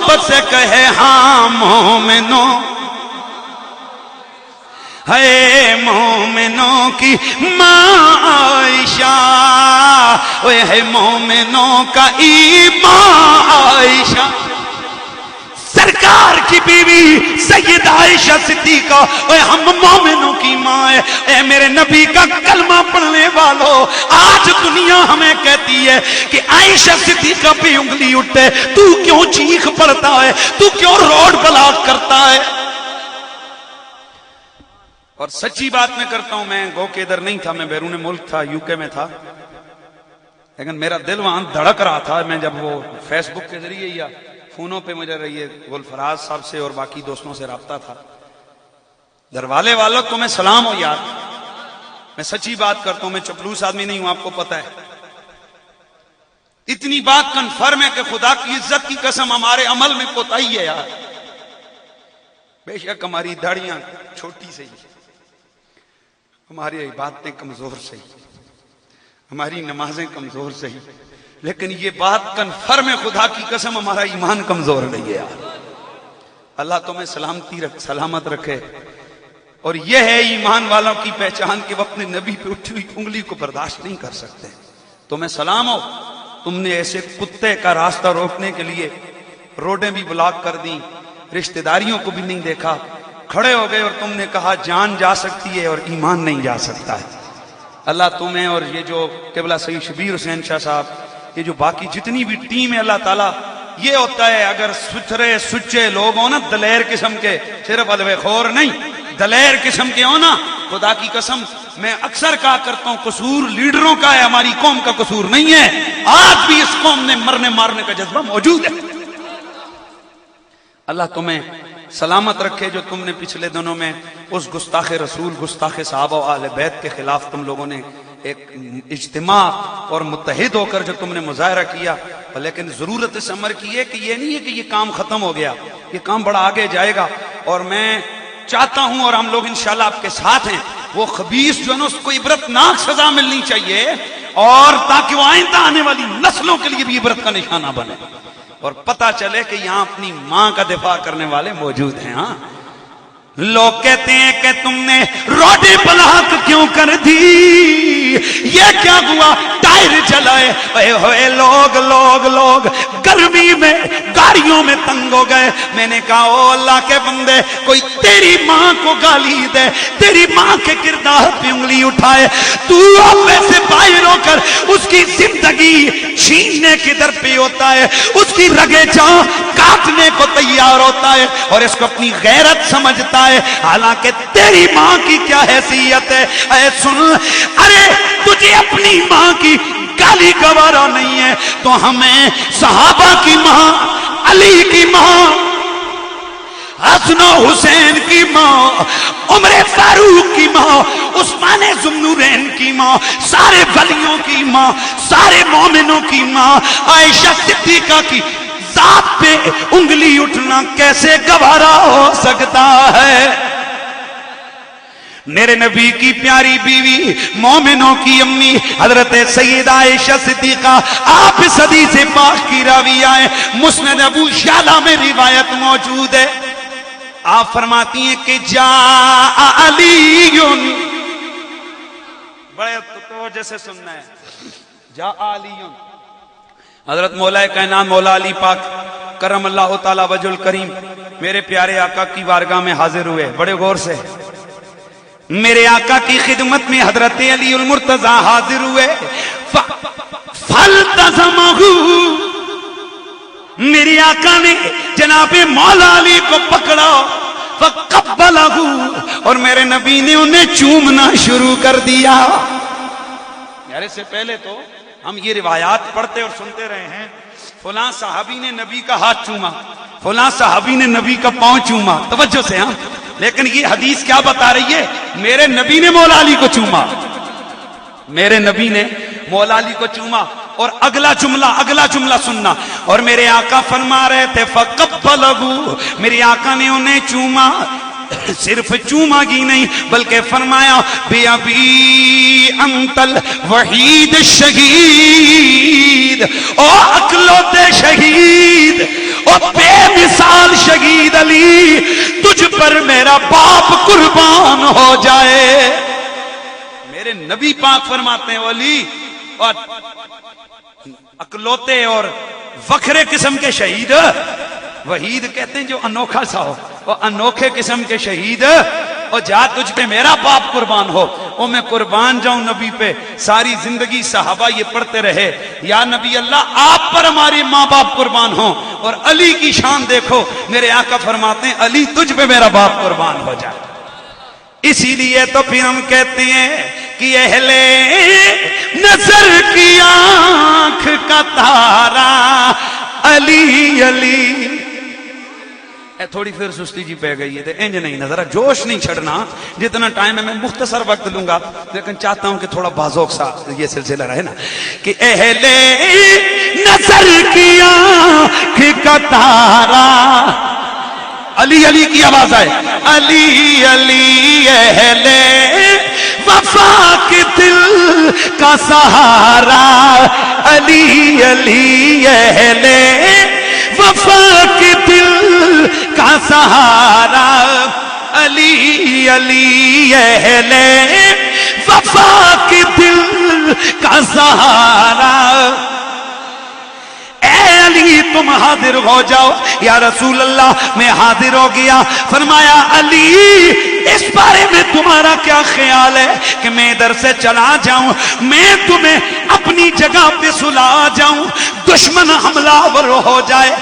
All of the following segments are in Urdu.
محبت سے کہے ہاں مومنوں، ہے مومنوں کی ماں عائشہ، وہ ہے مومنوں کا ایمان عائشہ، سرکار کی بیوی سیدہ عائشہ صدیقہ، اے ہم مومنوں کی ماں ہے۔ اے میرے نبی کا کلمہ پڑھنے والوں، آج دنیا ہمیں کہتی ہے کہ عائشہ صدیقہ پہ انگلی اٹھے، تو کیوں چیخ پڑتا ہے، تو کیوں روڈ بلاک کرتا ہے؟ اور سچی بات میں کرتا ہوں، میں گو کے ادھر نہیں تھا، میں بیرون ملک تھا، یو کے میں تھا، لیکن میرا دل وہاں دھڑک رہا تھا۔ میں جب وہ فیس بک کے ذریعے یا فونوں پہ مجھے رہیے گلفراز صاحب سے اور باقی دوستوں سے رابطہ تھا، دروالے والوں تمہیں سلام ہو یار، میں سچی بات کرتا ہوں، میں چپلوس آدمی نہیں ہوں، آپ کو پتہ ہے۔ اتنی بات کنفرم ہے کہ خدا کی عزت کی قسم ہمارے عمل میں کوتاہی ہے یار، بے شک ہماری داڑیاں چھوٹی سے ہی، ہماری عبادتیں کمزور سے ہی، ہماری نمازیں کمزور سے ہی، لیکن یہ بات کنفرم ہے خدا کی قسم ہمارا ایمان کمزور نہیں ہے یار۔ اللہ تمہیں سلامت رکھے۔ اور یہ ہے ایمان والوں کی پہچان کہ وہ اپنے نبی پہ اٹھی ہوئی انگلی کو برداشت نہیں کر سکتے۔ تمہیں سلام ہو، تم نے ایسے کتے کا راستہ روکنے کے لیے روڈیں بھی بلاک کر دیں، رشتہ داریوں کو بھی نہیں دیکھا، کھڑے ہو گئے اور تم نے کہا جان جا سکتی ہے اور ایمان نہیں جا سکتا ہے۔ اللہ تمہیں اور یہ جو قبلہ سید شبیر حسین شاہ صاحب، یہ جو باقی جتنی بھی ٹیم ہے، اللہ تعالیٰ، یہ ہوتا ہے اگر ستھرے سچے لوگ ہوں نا، دلیر قسم کے، صرف الوے خور نہیں، دلیر قسم کے ہوں نا، خدا کی قسم میں اکثر کہا کرتا ہوں قصور لیڈروں کا ہے، ہماری قوم کا قصور نہیں ہے۔ آج بھی اس قوم میں مرنے مارنے کا جذبہ موجود ہے۔ اللہ تمہیں سلامت رکھے۔ جو تم نے پچھلے دنوں میں اس گستاخ رسول، گستاخ صحابہ و اہل بیت کے خلاف تم لوگوں نے ایک اجتماع اور متحد ہو کر جو تم نے مظاہرہ کیا، لیکن ضرورت اس امر کی ہے کہ یہ نہیں ہے کہ یہ کام ختم ہو گیا، یہ کام بڑا آگے جائے گا۔ اور میں چاہتا ہوں اور ہم لوگ انشاءاللہ آپ کے ساتھ ہیں، وہ خبیث جو ہے نا اس کو عبرتناک سزا ملنی چاہیے، اور تاکہ وہ آئندہ آنے والی نسلوں کے لیے بھی عبرت کا نشانہ بنے، اور پتہ چلے کہ یہاں اپنی ماں کا دفاع کرنے والے موجود ہیں۔ ہاں، لوگ کہتے ہیں کہ تم نے روڈیں بلاک کیوں کر دی، یہ کیا ہوا، ٹائر جلائے، اے ہوئے لوگ گرمی میں گاڑیوں میں تنگ ہو گئے۔ میں نے کہا او اللہ کے بندے، کوئی تیری ماں کو گالی دے، تیری ماں کے کردار پہ انگلی اٹھائے، تو اپنے سے باہر ہو کر اس کی زندگی چھیننے کی در پہ ہوتا ہے، اس کی رگے جاں کاٹنے کو تیار ہوتا ہے، اور اس کو اپنی غیرت سمجھتا ہے، حالانکہ تیری ماں کی کیا حیثیت ہے۔ اے سن، ارے تجھے اپنی ماں کی گالی گوارا نہیں ہے تو ہمیں صحابہ کی ماں، علی کی ماں، حسن و حسین کی ماں، عمر فاروق کی ماں، عثمان ذوالنورین کی ماں، سارے ولیوں کی ماں، سارے مومنوں کی ماں، عائشہ صدیقہ کی ذات پہ انگلی اٹھنا کیسے گوارا ہو سکتا ہے؟ میرے نبی کی پیاری بیوی، مومنوں کی امی حضرت سیدہ عائشہ صدیقہ، آپ اس حدیث پاک کی راویہ ہیں، مسند ابو شعلہ میں روایت موجود ہے۔ آپ فرماتی ہیں کہ جاء علی، بڑے توجہ سے سننا ہے، جاء علی، حضرت مولا کائنات مولا علی پاک کرم اللہ تعالی وجہ الکریم میرے پیارے آقا کی بارگاہ میں حاضر ہوئے۔ بڑے غور سے میرے آقا کی خدمت میں حضرت علی المرتضی حاضر ہوئے۔ فالتزمہ، میرے آقا نے جناب مولا علی کو پکڑا، فقبلہ، اور میرے نبی نے انہیں چومنا شروع کر دیا۔ یار اس سے پہلے تو ہم یہ روایات پڑھتے اور سنتے رہے ہیں، فلاں صحابی نے نبی کا ہاتھ چوما، فلاں صحابی نے نبی کا پاؤں چوما، توجہ سے ہاں، لیکن یہ حدیث کیا بتا رہی ہے؟ میرے نبی نے مولا علی کو چوما، میرے نبی نے مولا علی کو چوما۔ اور اگلا جملہ سننا، اور میرے آقا فرما رہے تھے فقبلہ، میرے آقا نے انہیں چوما، صرف چوما گی نہیں بلکہ فرمایا بی ابی انت الوحید الشہید، او اکلوتے شہید، او بے مثال شہید علی، تجھ پر میرا باپ قربان ہو جائے۔ میرے نبی پاک فرماتے ہیں علی اور اکلوتے اور وکھرے قسم کے شہید، وحید کہتے ہیں جو انوکھا سا ہو، اور انوکھے قسم کے شہید، اور جا تجھ پہ میرا باپ قربان ہو، اور میں قربان جاؤں نبی پہ۔ ساری زندگی صحابہ یہ پڑھتے رہے، یا نبی اللہ آپ پر ہماری ماں باپ قربان ہوں، اور علی کی شان دیکھو، میرے آقا فرماتے ہیں علی تجھ پہ میرا باپ قربان ہو جائے۔ اسی لیے تو پھر ہم کہتے ہیں کہ اہل نظر کی آنکھ کا تارا علی علی۔ تھوڑی پھر سستی جی پہ گئی ہے، انج نہیں نظر، جوش نہیں چھڑنا، جتنا ٹائم ہے میں مختصر وقت لوں گا، لیکن چاہتا ہوں کہ تھوڑا بازوق سا یہ سلسلہ رہے نا، کہ اہل نظر کی آنکھ کا تارا علی علی کی آواز آئے، علی علی اہل وفا کے دل کا سہارا، علی علی اہل وفا کے دل کا سہارا، علی علی اہل وفا کے دل کا سہارا۔ اے علی تم حاضر ہو جاؤ، یا رسول اللہ میں حاضر ہو گیا۔ فرمایا علی اس بارے میں تمہارا کیا خیال ہے کہ میں ادھر سے چلا جاؤں، میں تمہیں اپنی جگہ پہ سلا جاؤں، دشمن حملہ آور ہو جائے،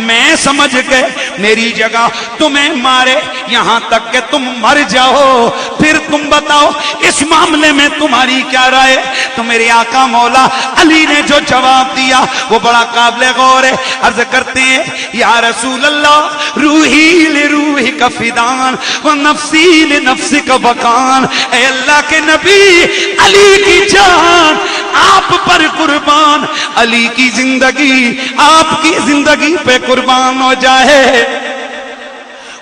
میں سمجھ گئے میری جگہ تمہیں مارے یہاں تک کہ تم مر جاؤ، پھر تم بتاؤ اس معاملے میں تمہاری کیا رائے؟ تو میرے آقا مولا علی نے جو جواب دیا وہ بڑا قابل غور ہے۔ عرض کرتے ہیں یا رسول اللہ روحی لروحی کا فدان و نفسی لنفسی کا بکان، اے اللہ کے نبی علی کی جان آپ پر قربان، علی کی زندگی آپ کی زندگی پہ قربان ہو جائے۔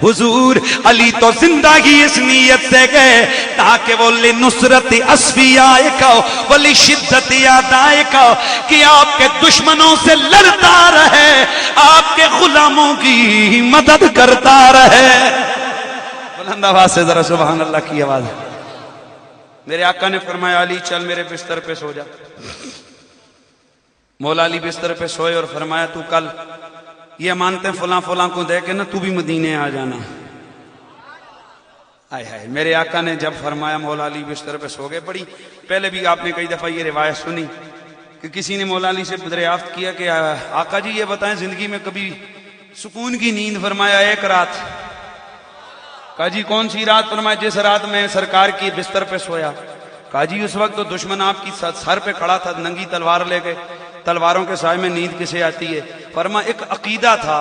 حضور علی تو زندگی اس نیت سے گئے تاکہ وہ لنصرت اصفیاء کا ولی شدت اعداء کا، کہ آپ کے دشمنوں سے لڑتا رہے، آپ کے غلاموں کی مدد کرتا رہے۔ بلند آواز سے ذرا سبحان اللہ کی آواز ہے۔ میرے آقا نے فرمایا علی چل میرے بستر پہ سو جا۔ مولا علی بستر پہ سوئے اور فرمایا تو کل یہ مانتے فلاں فلاں کو دے کے نا تو بھی مدینے آ جانا۔ آئے ہائے، میرے آقا نے جب فرمایا مولا علی بستر پہ سو گئے۔ بڑی پہلے بھی آپ نے کئی دفعہ یہ روایت سنی کہ کسی نے مولا علی سے دریافت کیا کہ آقا جی یہ بتائیں زندگی میں کبھی سکون کی نیند؟ فرمایا ایک رات۔ کہا جی کون سی رات؟ فرمایا جس رات میں سرکار کی بستر پہ سویا۔ کہا جی اس وقت تو دشمن آپ کی سر پہ کھڑا تھا، ننگی تلوار لے گئے، تلواروں کے سائے میں نیند کسے آتی ہے؟ فرمایا ایک عقیدہ تھا،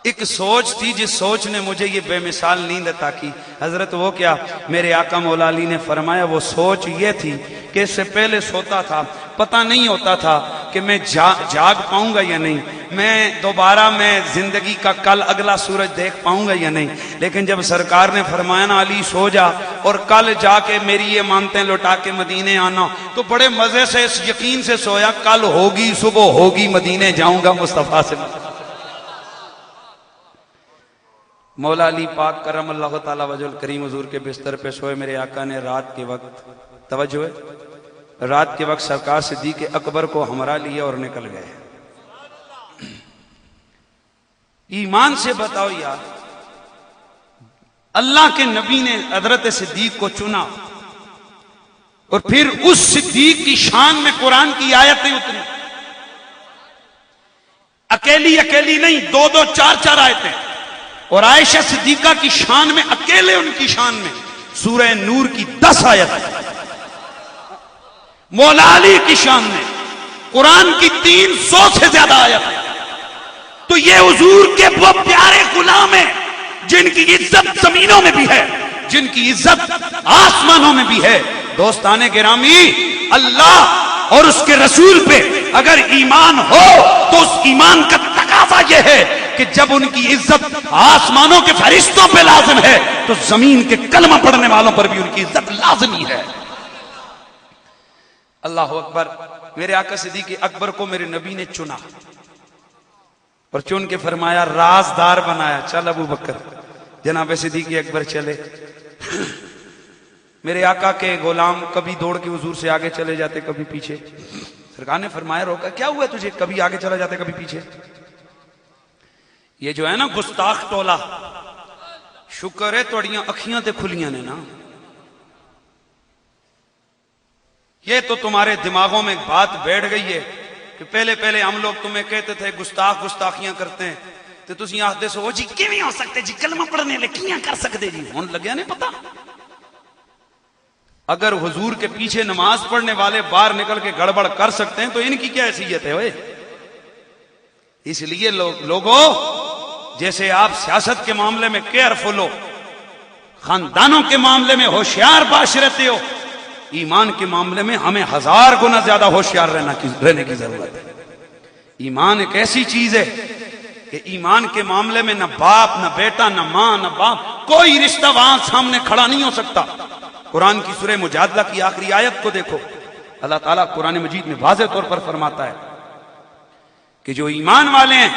ایک سوچ تھی جس سوچ نے مجھے یہ بے مثال نیند عطا کی۔ حضرت وہ کیا؟ میرے آقا مولا علی نے فرمایا وہ سوچ یہ تھی کہ اس سے پہلے سوتا تھا، پتہ نہیں ہوتا تھا کہ میں جاگ پاؤں گا یا نہیں، میں دوبارہ میں زندگی کا کل اگلا سورج دیکھ پاؤں گا یا نہیں، لیکن جب سرکار نے فرمایا نا علی سو جا اور کل جا کے میری یہ مانتے لوٹا کے مدینے آنا، تو بڑے مزے سے اس یقین سے سویا کل ہوگی، صبح ہوگی، مدینے جاؤں گا مصطفیٰ سے۔ مولا علی پاک کرم اللہ تعالی وجہ الکریم حضور کے بستر پہ سوئے۔ میرے آقا نے رات کے وقت توجہ ہے، رات کے وقت سرکار صدیق اکبر کو ہمراہ لیا اور نکل گئے۔ ایمان سے بتاؤ یار، اللہ کے نبی نے حضرت صدیق کو چنا اور پھر اس صدیق کی شان میں قرآن کی آیتیں اتری، اکیلی اکیلی نہیں، دو دو چار چار آیتیں، اور عائشہ صدیقہ کی شان میں اکیلے ان کی شان میں سورہ نور کی 10 آیت، مولا علی کی شان میں قرآن کی 300 سے زیادہ آیت ہے۔ تو یہ حضور کے وہ پیارے غلام ہیں جن کی عزت زمینوں میں بھی ہے، جن کی عزت آسمانوں میں بھی ہے۔ دوستان گرامی، اللہ اور اس کے رسول پہ اگر ایمان ہو تو اس ایمان کا تقاضا یہ ہے کہ جب ان کی عزت آسمانوں کے فرشتوں پہ لازم ہے تو زمین کے کلمہ پڑھنے والوں پر بھی ان کی عزت لازمی ہے۔ اللہ اکبر۔ میرے آقا صدیق اکبر کو میرے نبی نے چنا اور چن کے فرمایا رازدار بنایا، چل ابو بکر۔ جناب صدیق اکبر چلے۔ میرے آقا کے غلام کبھی دوڑ کے حضور سے آگے چلے جاتے، کبھی پیچھے۔ سرکار نے فرمایا روکا، کیا ہوا تجھے؟ کبھی آگے چلا جاتے کبھی پیچھے۔ یہ جو ہے نا گستاخ ٹولا، شکر ہے توڑیاں اکھیاں تے کھلیاں نے نا، یہ تو تمہارے دماغوں میں بات بیٹھ گئی ہے کہ پہلے پہلے ہم لوگ تمہیں کہتے تھے گستاخ گستاخیاں کرتے ہیں تو تسی آخدے سو جی کیویں ہو سکتے جی، کلمہ پڑھنے لے کیاں کر سکتے جی، ہون لگیا نہیں پتا۔ اگر حضور کے پیچھے نماز پڑھنے والے باہر نکل کے گڑبڑ کر سکتے ہیں تو ان کی کیا حیثیت ہے اوئے؟ اس لیے لوگوں جیسے آپ سیاست کے معاملے میں کیئرفل ہو، خاندانوں کے معاملے میں ہوشیار باش رہتے ہو، ایمان کے معاملے میں ہمیں 1000 گنا زیادہ ہوشیار رہنے کی ضرورت ہے۔ ایمان ایک ایسی چیز ہے کہ ایمان کے معاملے میں نہ باپ نہ بیٹا نہ ماں نہ باپ، کوئی رشتہ وہاں سامنے کھڑا نہیں ہو سکتا۔ قرآن کی سورہ مجادلہ کی آخری آیت کو دیکھو، اللہ تعالیٰ قرآن مجید میں واضح طور پر فرماتا ہے کہ جو ایمان والے ہیں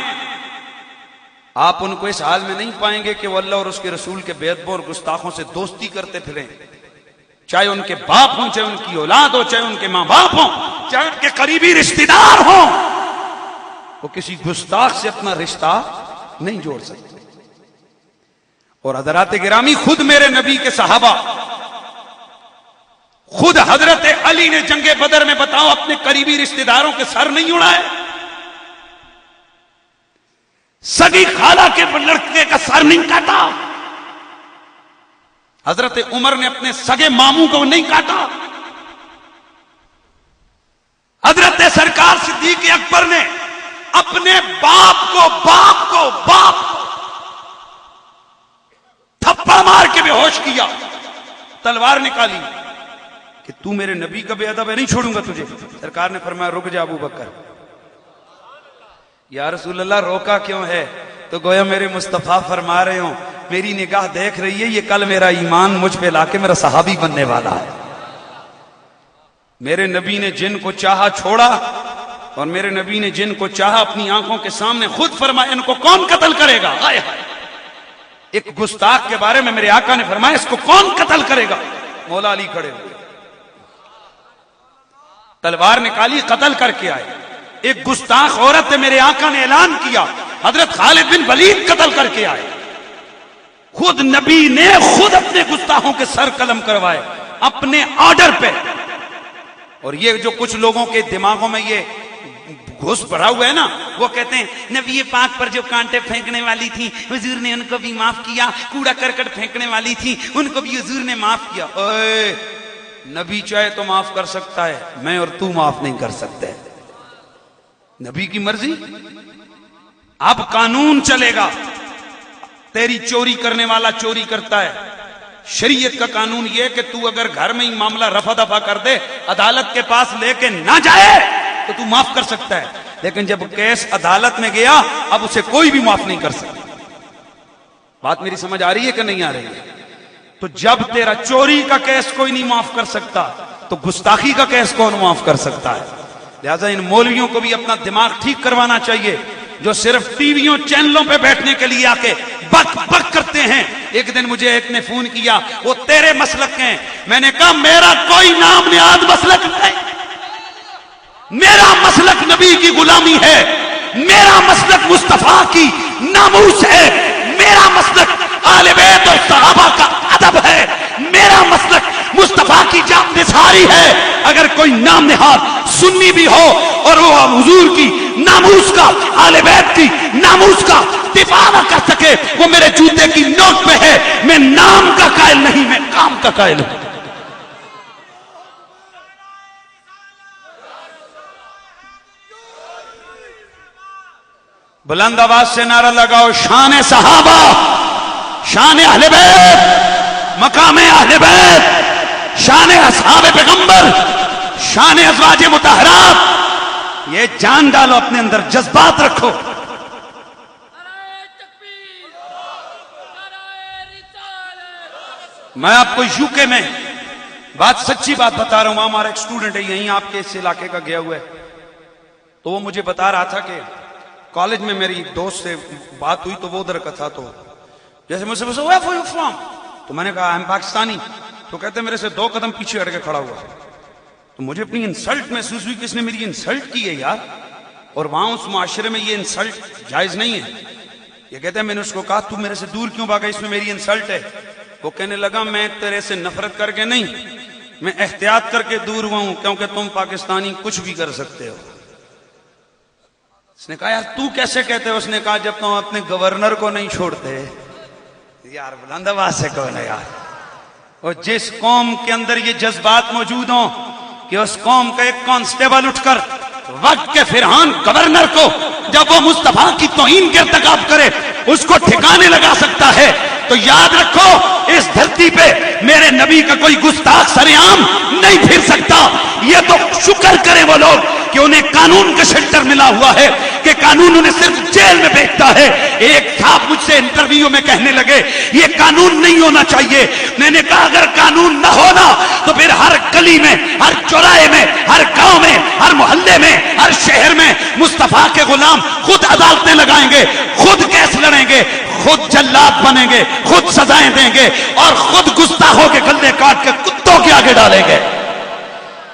آپ ان کو اس حال میں نہیں پائیں گے کہ وہ اللہ اور اس کے رسول کے بے ادبوں اور گستاخوں سے دوستی کرتے پھریں، چاہے ان کے باپ ہوں، چاہے ان کی اولاد ہو، چاہے ان کے ماں باپ ہوں، چاہے ان کے قریبی رشتہ دار ہوں، وہ کسی گستاخ سے اپنا رشتہ نہیں جوڑ سکتے۔ اور حضرات گرامی، خود میرے نبی کے صحابہ، خود حضرت علی نے جنگ بدر میں بتاؤ اپنے قریبی رشتہ داروں کے سر نہیں اڑائے، سگی خالہ کے لڑکے کا سر نہیں کاٹا، حضرت عمر نے اپنے سگے ماموں کو نہیں کاٹا، حضرت سرکار صدیق اکبر نے اپنے باپ کو تھپڑ مار کے بے ہوش کیا، تلوار نکالی کہ تو میرے نبی کا بے ادب ہے، نہیں چھوڑوں گا تجھے۔ سرکار نے فرمایا رک جا ابو بکر۔ یا رسول اللہ روکا کیوں ہے؟ تو گویا میرے مصطفیٰ فرما رہے ہوں میری نگاہ دیکھ رہی ہے، یہ کل میرا ایمان مجھ پہ لا کے میرا صحابی بننے والا ہے۔ میرے نبی نے جن کو چاہا چھوڑا، اور میرے نبی نے جن کو چاہا اپنی آنکھوں کے سامنے خود فرمایا ان کو کون قتل کرے گا؟ ایک گستاخ کے بارے میں میرے آقا نے فرمایا اس کو کون قتل کرے گا؟ مولا علی کھڑے ہوئے، تلوار نکالی، قتل کر کے آئے۔ ایک گستاخ عورت نے میرے آقا نے اعلان کیا، حضرت خالد بن ولید قتل کر کے آئے۔ خود نبی نے خود اپنے گستاخوں کے سر قلم کروائے اپنے آرڈر پہ۔ اور یہ جو کچھ لوگوں کے دماغوں میں یہ گھس بھرا ہوا ہے نا، وہ کہتے ہیں نبی پاک پر جو کانٹے پھینکنے والی تھی حضور نے ان کو بھی معاف کیا، کوڑا کرکٹ پھینکنے والی تھی ان کو بھی حضور نے معاف کیا۔ اوئے نبی چاہے تو معاف کر سکتا ہے، میں اور تو معاف نہیں کر سکتے، نبی کی مرضی۔ اب قانون چلے گا، تیری چوری کرنے والا چوری کرتا ہے، شریعت کا قانون یہ کہ تو اگر گھر میں ہی معاملہ رفع دفع کر دے، عدالت کے پاس لے کے نہ جائے تو تو معاف کر سکتا ہے، لیکن جب کیس عدالت میں گیا اب اسے کوئی بھی معاف نہیں کر سکتا۔ بات میری سمجھ آ رہی ہے کہ نہیں آ رہی ہے؟ تو جب تیرا چوری کا کیس کوئی نہیں معاف کر سکتا تو گستاخی کا کیس کون معاف کر سکتا ہے؟ لہذا ان مولویوں کو بھی اپنا دماغ ٹھیک کروانا چاہیے جو صرف ٹی ویوں چینلوں پہ بیٹھنے کے لیے آ کے بک بک کرتے ہیں۔ ایک دن مجھے ایک نے فون کیا، وہ تیرے مسلک ہیں، میں نے کہا میرا کوئی نام نہاد مسلک نہیں، میرا مسلک نبی کی غلامی ہے، میرا مسلک مصطفیٰ کی ناموس ہے، میرا مسلک آل بیت اور صحابہ کا ادب ہے، میرا مسلک مصطفیٰ کی جان نثاری ہے۔ اگر کوئی نام نہاد سنی بھی ہو اور وہ حضور کی ناموس کا، آل بیت کی ناموس کا دفاع نہ کر سکے، وہ میرے جوتے کی نوک پہ ہے۔ میں نام کا قائل نہیں، میں کام کا قائل ہوں۔ بلند آواز سے نعرہ لگاؤ، شان صحابہ، شان اہل بیت، مقام اہل بیت، شان اصحاب پیغمبر، شان ازواج مطہرات، یہ جان ڈالو اپنے اندر، جذبات رکھو۔ میں آپ کو یو کے میں بات سچی بات بتا رہا ہوں. وہاں ہمارا ایک اسٹوڈنٹ ہے یہیں آپ کے اس علاقے کا گیا ہوا ہے, تو وہ مجھے بتا رہا تھا کہ کالج میں میری دوست سے بات ہوئی تو وہ ادھر کا تھا, تو جیسے مجھ سے پوچھا ویئر آر یو فرام, تو میں نے کہا آئی ایم پاکستانی. تو کہتے میرے سے 2 قدم پیچھے ہٹ کے کھڑا ہوا, تو مجھے اپنی انسلٹ محسوس ہوئی کہ اس نے میری انسلٹ کی ہے یار, اور وہاں اس معاشرے میں یہ انسلٹ جائز نہیں ہے. یہ کہتے ہیں میں نے اس کو کہا تو میرے سے دور کیوں بھاگا, اس میں میری انسلٹ ہے. وہ کہنے لگا میں تیرے سے نفرت کر کے نہیں, میں احتیاط کر کے دور ہوا ہوں کیونکہ تم پاکستانی کچھ بھی کر سکتے ہو. اس نے کہا یار تو کیسے کہتے ہو؟ اس نے کہا جب تم اپنے گورنر کو نہیں چھوڑتے. یار بلند آواز سے کہو نا یار. اور جس قوم کے اندر یہ جذبات موجود ہوں کہ اس قوم کا ایک کانسٹیبل اٹھ کر وقت کے فرعون گورنر کو جب وہ مصطفیٰ کی توہین کے ارتکاب کرے اس کو ٹھکانے لگا سکتا ہے, تو یاد رکھو اس دھرتی پہ میرے نبی کا کوئی گستاخ سرعام نہیں پھر سکتا. یہ تو شکر کریں وہ لوگ کہ انہیں قانون کا شیلٹر ملا ہوا ہے, کہ قانون انہیں صرف جیل میں بیچتا ہے. ایک صاحب مجھ سے انٹرویو میں کہنے لگے یہ قانون نہیں ہونا چاہیے. میں نے کہا اگر قانون نہ ہونا تو پھر ہر گلی میں, ہر چوراہے میں, ہر گاؤں میں, ہر محلے میں, ہر شہر میں مصطفیٰ کے غلام خود عدالتیں لگائیں گے, خود کیس لڑیں گے, خود جلاد بنیں گے, خود سزائیں دیں گے, اور خود گستاخوں کے گلے کاٹ کے کتوں کے آگے ڈالیں گے.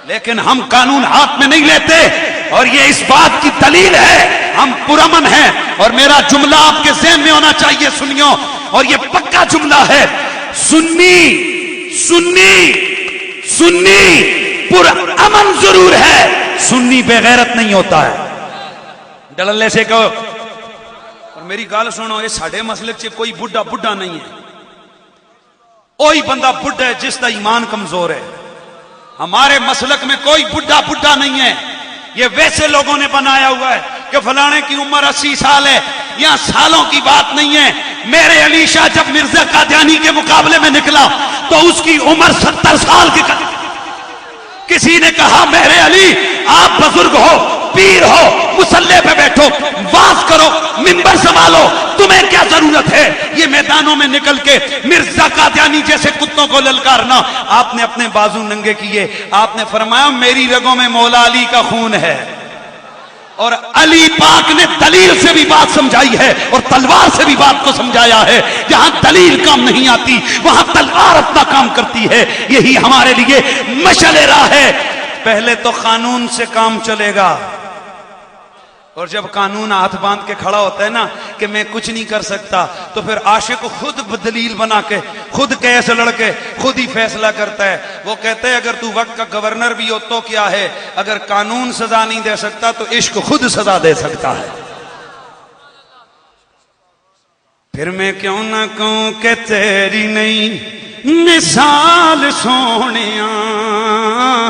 لیکن ہم قانون ہاتھ میں نہیں لیتے, اور یہ اس بات کی دلیل ہے ہم پرامن ہیں. اور میرا جملہ آپ کے ذہن میں ہونا چاہیے سنیو, اور یہ پکا جملہ ہے, سنی سنی سنی پرامن ضرور ہے, سنی بے غیرت نہیں ہوتا ہے. ڈللے سے کہو. اور میری گال سنو, یہ ساڑھے مسلک سے کوئی بڈھا بڈھا نہیں ہے, وہی بندہ بڈھا ہے جس کا ایمان کمزور ہے. ہمارے مسلک میں کوئی بڈھا بڈھا نہیں ہے. یہ ویسے لوگوں نے بنایا ہوا ہے کہ فلانے کی عمر 80 سال ہے, یہاں سالوں کی بات نہیں ہے. میرے علی شاہ جب مرزا قادیانی کے مقابلے میں نکلا تو اس کی عمر 70 سال کی. کسی نے کہا میرے علی آپ بزرگ ہو, پیر ہو, مصلی پہ بیٹھو, واز کرو, منبر سنبھالو, تمہیں کیا ضرورت ہے یہ میدانوں میں نکل کے مرزا قادیانی جیسے کتوں کو للکارنا. آپ نے اپنے بازو ننگے کیے, آپ نے فرمایا میری رگوں میں مولا علی کا خون ہے, اور علی پاک نے دلیل سے بھی بات سمجھائی ہے اور تلوار سے بھی بات کو سمجھایا ہے. جہاں دلیل کام نہیں آتی وہاں تلوار اپنا کام کرتی ہے. یہی ہمارے لیے مشعل راہ ہے. پہلے تو قانون سے کام چلے گا, اور جب قانون ہاتھ باندھ کے کھڑا ہوتا ہے نا کہ میں کچھ نہیں کر سکتا, تو پھر عاشق خود دلیل بنا کے, خود کیس لڑ کے, خود ہی فیصلہ کرتا ہے. وہ کہتے ہیں اگر تو وقت کا گورنر بھی ہو تو کیا ہے, اگر قانون سزا نہیں دے سکتا تو عشق خود سزا دے سکتا ہے. پھر میں کیوں نہ کہوں کہ تیری نہیں مثال سونیاں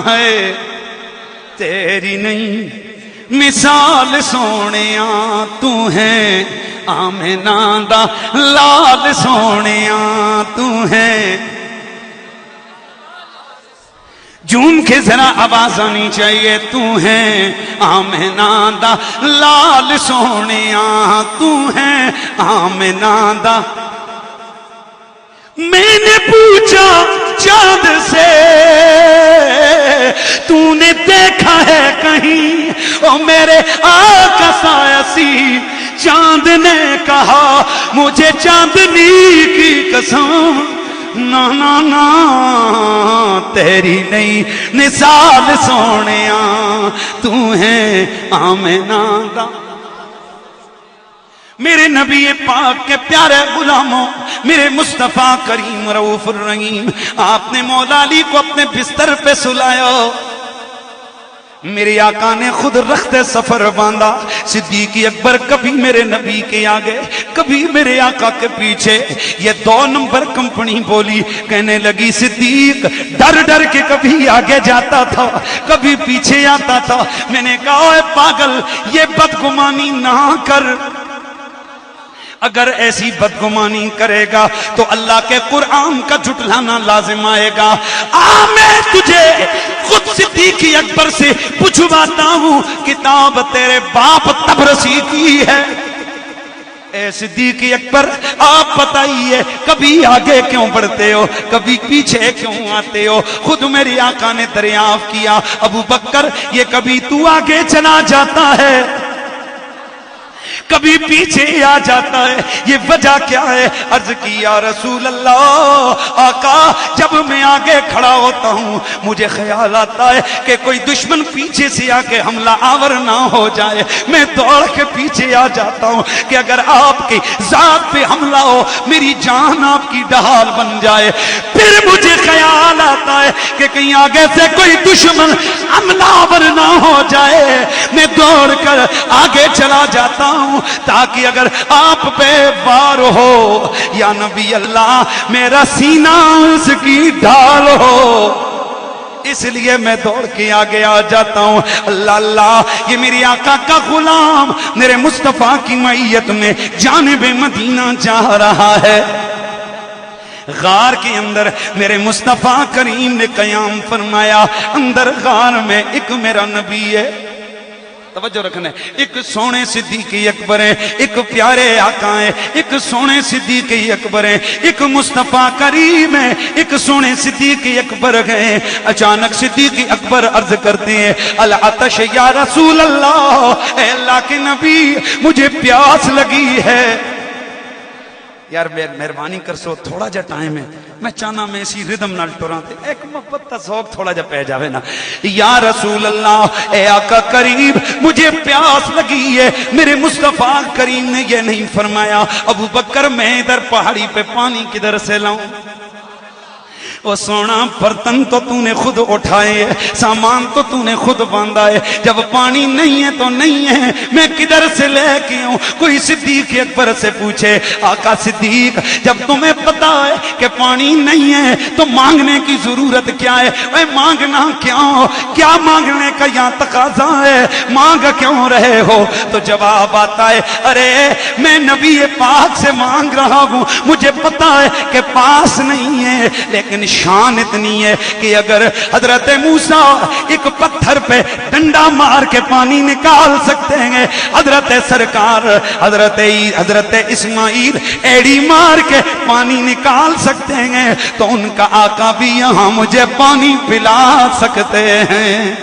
ہے, تیری نہیں مثال سونیاں تو ہے, آمنہ دا لال سونیاں تو ہے. جھوم کے ذرا آواز آنی چاہیے, تو ہے آمنہ دا لال سونیاں تو ہے, آمنہ دا. میں نے پوچھا چاند سے تو نے دیکھا ہے کہیں, او میرے آقا سایسی, چاند نے کہا مجھے چاندنی کی قسم, نا نا نا تیری نہیں مثال سونیاں تو ہے آمنہ دا. میرے نبی پاک کے پیارے غلاموں, میرے مصطفیٰ کریم رؤوف الرحیم, آپ نے مولا علی کو اپنے بستر پہ سلایا. میرے آقا نے خود رخت سفر باندھا. صدیق اکبر کبھی میرے نبی کے آگے, کبھی میرے آقا کے پیچھے. یہ 2 نمبر کمپنی بولی, کہنے لگی صدیق ڈر ڈر کے کبھی آگے جاتا تھا, کبھی پیچھے آتا تھا. میں نے کہا اے پاگل, یہ بدگمانی نہ کر. اگر ایسی بدگمانی کرے گا تو اللہ کے قرآن کا جھٹلانا لازم آئے گا. میں تجھے خود صدیق اکبر سے پوچھواتا ہوں, کتاب تیرے باپ تبرسی کی ہے, اے صدیق اکبر آپ بتائیے کبھی آگے کیوں بڑھتے ہو کبھی پیچھے کیوں آتے ہو؟ خود میری آقا نے دریافت کیا ابو بکر یہ کبھی تو آگے چلا جاتا ہے کبھی پیچھے آ جاتا ہے، یہ وجہ کیا ہے؟ عرض کی یا رسول اللہ آقا جب میں آگے کھڑا ہوتا ہوں مجھے خیال آتا ہے کہ کوئی دشمن پیچھے سے آ کے حملہ آور نہ ہو جائے، میں دوڑ کے پیچھے آ جاتا ہوں کہ اگر آپ کی ذات پہ حملہ ہو میری جان آپ کی ڈھال بن جائے۔ پھر مجھے خیال آتا ہے کہ کہیں آگے سے کوئی دشمن حملہ آور نہ ہو جائے، میں دوڑ کر آگے چلا جاتا ہوں تاکہ اگر آپ پہ وار ہو یا نبی اللہ میرا سینہ اس کی ڈھال ہو، اس لیے میں دوڑ کے آگے آ جاتا ہوں۔ اللہ اللہ یہ میری آقا کا غلام میرے مصطفیٰ کی معیت میں جانب مدینہ جا رہا ہے۔ غار کے اندر میرے مصطفیٰ کریم نے قیام فرمایا، اندر غار میں ایک میرا نبی ہے، توجہ رکھنا ہے، ایک سونے صدیق اکبر ہے، ایک پیارے آقا ہے، ایک سونے صدیق اکبر ہے، ایک مصطفیٰ کریم ہے، ایک سونے صدیق اکبر ہے۔ اچانک صدیق اکبر عرض کرتے ہیں العطش یا رسول اللہ، اے اللہ کے نبی مجھے پیاس لگی ہے۔ یار مہربانی کر سو تھوڑا جا ٹائم ہے، میں چاہنا میں اسی ردم نال ٹوراں تے ایک محبت تا ذوق تھوڑا جا پہ جاوے نا۔ یا رسول اللہ اے آقا کریم مجھے پیاس لگی ہے۔ میرے مصطفیٰ کریم نے یہ نہیں فرمایا ابو بکر میں ادھر پہاڑی پہ پانی کدھر سے لاؤں؟ وہ سونا برتن تو تو نے خود اٹھائے ہے، سامان تو تو نے خود باندھا ہے، جب پانی نہیں ہے تو نہیں ہے، میں کدھر سے لے کے آؤں؟ کوئی صدیق اکبر سے پوچھے آقا صدیق جب تمہیں پتا ہے کہ پانی نہیں ہے تو مانگنے کی ضرورت کیا ہے؟ اے مانگنا کیوں؟ کیا مانگنے کا یہاں تقاضا ہے؟ مانگ کیوں رہے ہو؟ تو جواب آتا ہے ارے میں نبی پاک سے مانگ رہا ہوں، مجھے پتا ہے کہ پاس نہیں ہے، لیکن شان اتنی ہے کہ اگر حضرت موسیٰ ایک پتھر پہ ڈنڈا مار کے پانی نکال سکتے ہیں، حضرت سرکار حضرت اسماعیل ایڑی مار کے پانی نکال سکتے ہیں، تو ان کا آقا بھی یہاں مجھے پانی پلا سکتے ہیں۔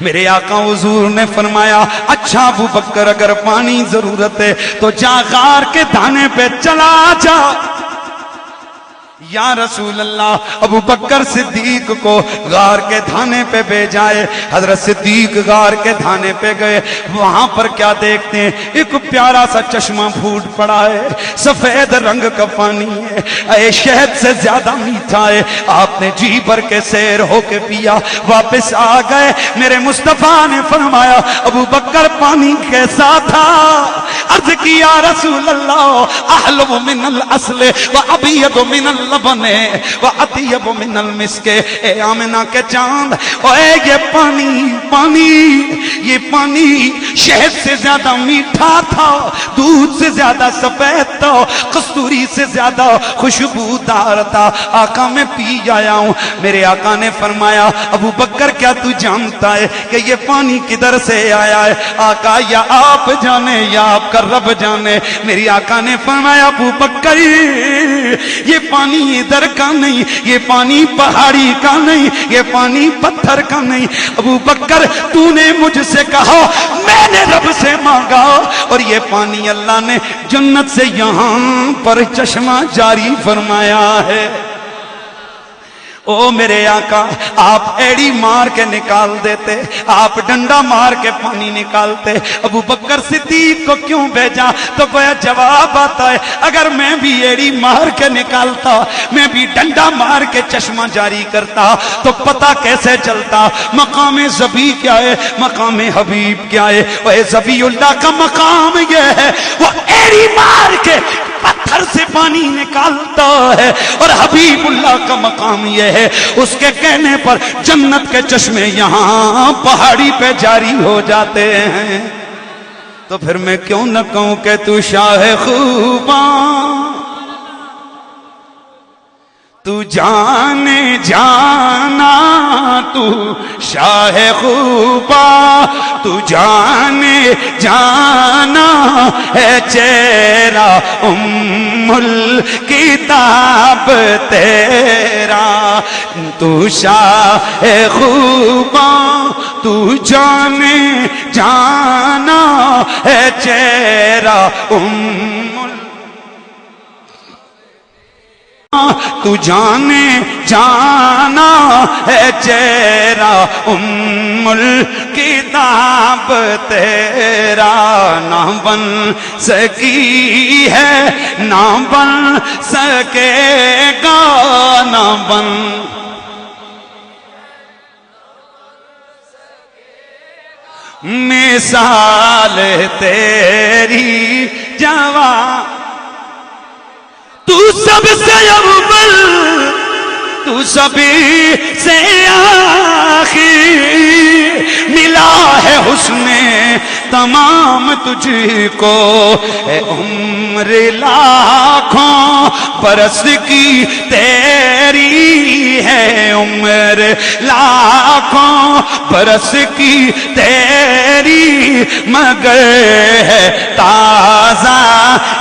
میرے آقا حضور نے فرمایا اچھا ابو بکر اگر پانی ضرورت ہے تو جا غار کے دانے پہ چلا جا۔ یا رسول اللہ ابو بکر صدیق کو غار کے دھانے پہ بھیجائے۔ حضرت صدیق غار کے دھانے پہ گئے، وہاں پر کیا دیکھتے ہیں؟ ایک پیارا سا چشمہ پھوٹ پڑا ہے، سفید رنگ کا پانی ہے، اے شہد سے زیادہ میٹھا ہے۔ آپ نے جی بھر کے سیر ہو کے پیا، واپس آ گئے۔ میرے مصطفیٰ نے فرمایا ابو بکر پانی کیسا تھا؟ عرض کی یا رسول اللہ احلو من الاصل و ابید من اللبن و اطیب من المسک۔ اے آمنہ کے چاند، اے یہ پانی شہد سے زیادہ میٹھا تھا، دودھ سے زیادہ سفید تھا، کستوری سے زیادہ خوشبودار تھا۔ آقا میں پی آیا ہوں۔ میرے آقا نے فرمایا ابو بکر کیا تو جانتا ہے کہ یہ پانی کدھر سے آیا ہے؟ آقا یا آپ جانے یا آپ کا رب جانے۔ میری آقا نے فرمایا ابو بکر یہ پانی ادھر کا نہیں، یہ پانی پہاڑی کا نہیں، یہ پانی پتھر کا نہیں۔ ابو بکر تو نے مجھ سے کہا، میں نے رب سے مانگا، اور یہ پانی اللہ نے جنت سے یہاں پر چشمہ جاری فرمایا ہے۔ او میرے آقا آپ ایڑی مار کے نکال دیتے، آپ ڈنڈا مار کے پانی نکالتے، ابو بکر صدیق کو کیوں بھیجا؟ تو گویا جواب آتا ہے اگر میں بھی ایڑی مار کے نکالتا، میں بھی ڈنڈا مار کے چشمہ جاری کرتا تو پتہ کیسے چلتا مقام ذبی کیا ہے، مقام حبیب کیا ہے؟ وہ ذبی اللہ کا مقام یہ ہے وہ ایڑی مار کے پتھر سے پانی نکالتا ہے، اور حبیب اللہ کا مقام یہ ہے اس کے کہنے پر جنت کے چشمے یہاں پہاڑی پہ جاری ہو جاتے ہیں۔ تو پھر میں کیوں نہ کہوں کہ تو شاہ خوباں، تو جانے جانا، تو شاہ خوباں، تو جانے جانا ہے چہرہ ام الکتاب تیرا، تو شاہ خوباں تو جانے جانا ہے چہرہ تو جانے جانا ہے چہرہ ام الکتاب تیرا، نہ بن سکی ہے نہ بن سکے گا، نہ بن مثال تیری جوان، تو سب سے اول تو سبھی سے آخر، ملا ہے حسن تمام تجھ کو، اے عمر لاکھوں برس کی تیری ہے، عمر لاکھوں برس کی تیری، مگر ہے تازہ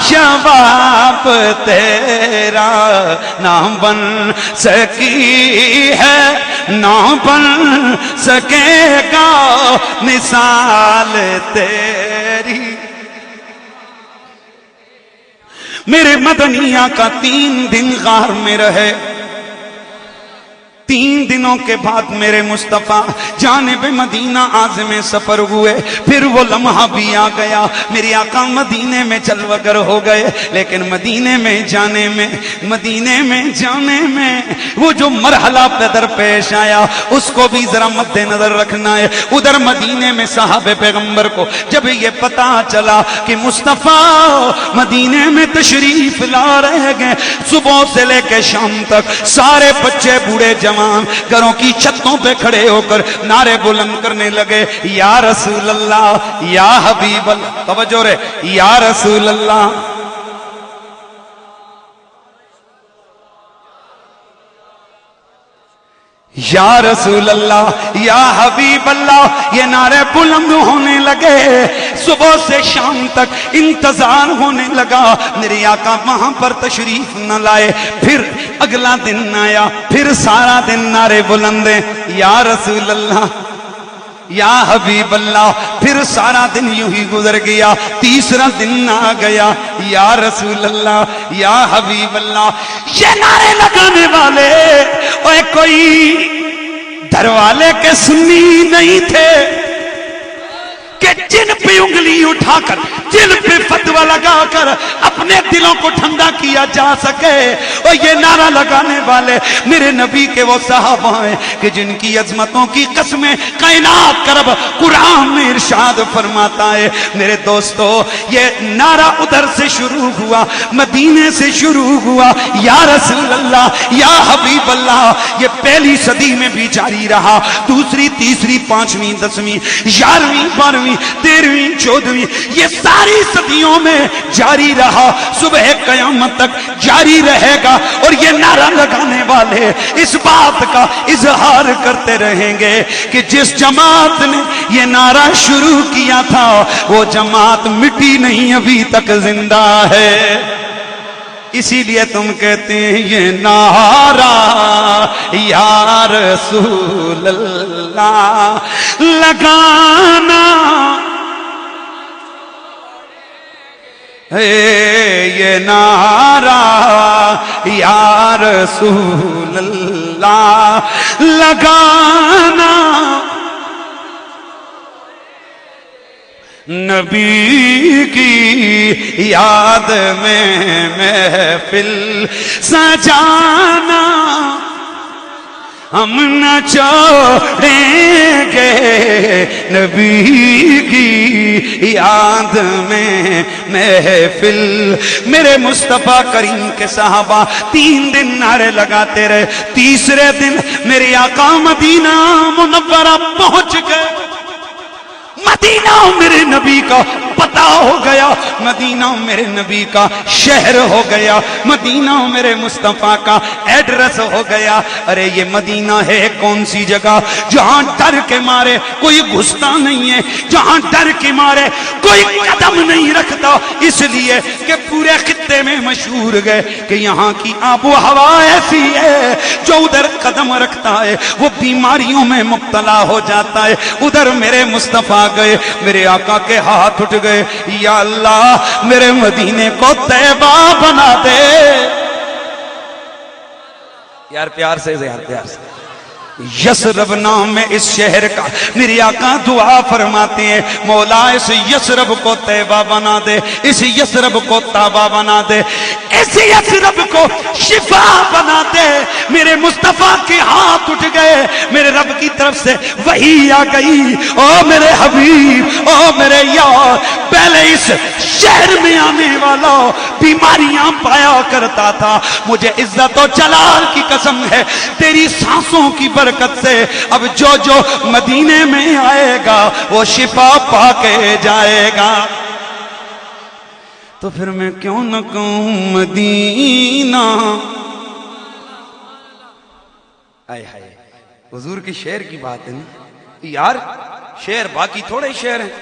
شباب تیرا، نہ بن سکی ہے نہ بن سکے گا مثال تیری۔ میرے مدنی آقا 3 دن غار میں رہے، 3 دنوں کے بعد میرے مصطفیٰ جانب مدینہ عازم سفر ہوئے، پھر وہ لمحہ بھی آ گیا، میرے آقا مدینے میں چلوگر ہو گئے، لیکن مدینے میں جانے میں وہ جو مرحلہ در پیش آیا اس کو بھی ذرا مد نظر رکھنا ہے۔ ادھر مدینے میں صحابہ پیغمبر کو جب یہ پتا چلا کہ مصطفیٰ مدینے میں تشریف لا رہے گئے، صبح سے لے کے شام تک سارے بچے بوڑھے جوان گھروں کی چھتوں پہ کھڑے ہو کر نعرے بلند کرنے لگے، یا رسول اللہ یا حبیب اللہ، توجہ رہے، یا رسول اللہ یا رسول اللہ یا حبیب اللہ، یہ نعرے بلند ہونے لگے، صبح سے شام تک انتظار ہونے لگا، میرے آقا وہاں پر تشریف نہ لائے۔ پھر اگلا دن آیا، پھر سارا دن نعرے بلندیں، یا رسول اللہ یا حبیب اللہ، پھر سارا دن یوں ہی گزر گیا، تیسرا دن آ گیا، یا رسول اللہ یا حبیب اللہ۔ یہ نعرے لگانے والے اور کوئی در والے کے سنی نہیں تھے کہ جن پہ انگلی اٹھا کر، جن پہ فتوہ لگا کر اپنے دلوں کو ٹھنڈا کیا جا سکے، اور یہ نعرہ لگانے والے میرے نبی کے وہ صحابہ ہیں کہ جن کی عظمتوں کی قسمیں کائنات کا رب قرآن میں ارشاد فرماتا ہے۔ میرے دوستو، یہ نعرہ ادھر سے شروع ہوا، مدینے سے شروع ہوا، یا رسول اللہ یا حبیب اللہ، یہ پہلی صدی میں بھی جاری رہا، دوسری، تیسری، 5ویں، 10ویں، 11ویں، 12ویں، 13ویں، 14ویں، یہ ساری صدیوں میں جاری رہا، صبح قیامت تک جاری رہے گا، اور یہ نعرہ لگانے والے اس بات کا اظہار کرتے رہیں گے کہ جس جماعت نے یہ نعرہ شروع کیا تھا وہ جماعت مٹی نہیں، ابھی تک زندہ ہے۔ اسی لیے تم کہتے ہیں یہ نعرہ یا رسول اللہ لگانا، یہ نعرہ یا رسول اللہ لگانا، نبی کی یاد میں محفل سجانا، ہم نہ چھوڑیں گے نبی کی یاد میں محفل۔ میرے مصطفیٰ کریم کے صحابہ 3 دن نعرے لگاتے رہے، تیسرے دن میرے آقا مدینہ منورہ پہنچ گئے، مدینہ میرے نبی کا پتہ ہو گیا مدینہ میرے نبی کا شہر ہو گیا، مدینہ میرے مصطفیٰ کا ایڈریس ہو گیا۔ ارے یہ مدینہ ہے کون سی جگہ جہاں ڈر کے مارے کوئی گھستا نہیں ہے، جہاں ڈر کے مارے کوئی قدم نہیں رکھتا، اس لیے کہ پورے خطے میں مشہور گئے کہ یہاں کی آب و ہوا ایسی ہے جو ادھر قدم رکھتا ہے وہ بیماریوں میں مبتلا ہو جاتا ہے۔ ادھر میرے مصطفیٰ گئے، میرے آقا کے ہاتھ اٹھ گئے، یا اللہ میرے مدینے کو طیبہ بنا دے۔ یار پیار سے، یار پیار سے، یثرب نام ہے اس شہر کا، میری آقا دعا فرماتے ہیں مولا اس یثرب کو طیبہ بنا دے، اس یثرب کو طیبہ بنا دے، اس یثرب کو شفا بنا دے۔ میرے مصطفیٰ کے ہاتھ اٹھ گئے، میرے رب کی طرف سے وحی آ گئی، او میرے حبیب، او میرے یار، پہلے اس شہر میں آنے والا بیماریاں پایا کرتا تھا، مجھے عزت و جلال کی قسم ہے تیری سانسوں کی برکت سے اب جو جو مدینے میں آئے گا وہ شفا پا کے جائے گا۔ تو پھر میں کیوں نہ کہوں مدینہ، آئے ہائے حضور کی شعر کی بات ہے نا یار، شعر باقی تھوڑے شعر ہیں،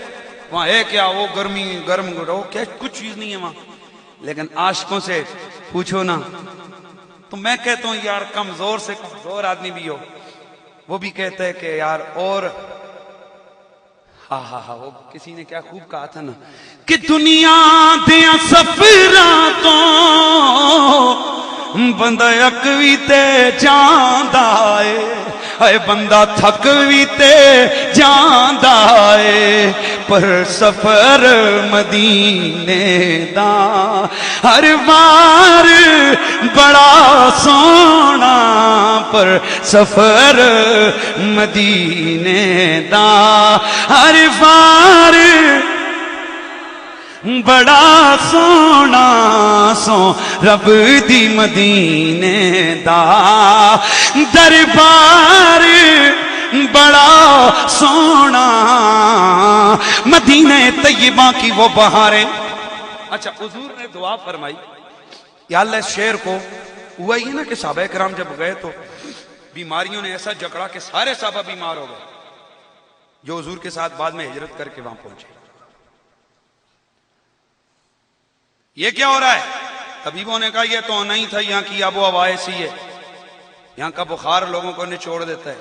وہاں ہے کیا وہ گرمی گرم وہ کیا کچھ چیز نہیں ہے وہاں، لیکن عاشقوں سے پوچھو نا تو میں کہتا ہوں یار کمزور سے کمزور آدمی بھی ہو وہ بھی کہتا ہے کہ یار اور ہاں وہ کسی نے کیا خوب کہا تھا نا کہ دنیا دیا سفراں تو بندہ اک بھی تے جاندا اے، اے بندہ تھک بھی تے جاندا اے، پر سفر مدینے دا ہر بار بڑا سونا، پر سفر مدینے دا ہر بار بڑا سونا، سو رب دی مدینے دا دربار بڑا سونا، مدینہ طیبہ کی وہ بہاریں۔ اچھا حضور نے دعا فرمائی یا اللہ اس شعر کو ہوا ہی نا کہ صحابہ کرام جب گئے تو بیماریوں نے ایسا جکڑا کہ سارے صحابہ بیمار ہو گئے جو حضور کے ساتھ بعد میں ہجرت کر کے وہاں پہنچے۔ یہ کیا ہو رہا ہے؟ طبیبوں نے کہا یہ تو نہیں تھا، یہاں کی آب و ہوا ایسی ہے، یہاں کا بخار لوگوں کو نچوڑ دیتا ہے۔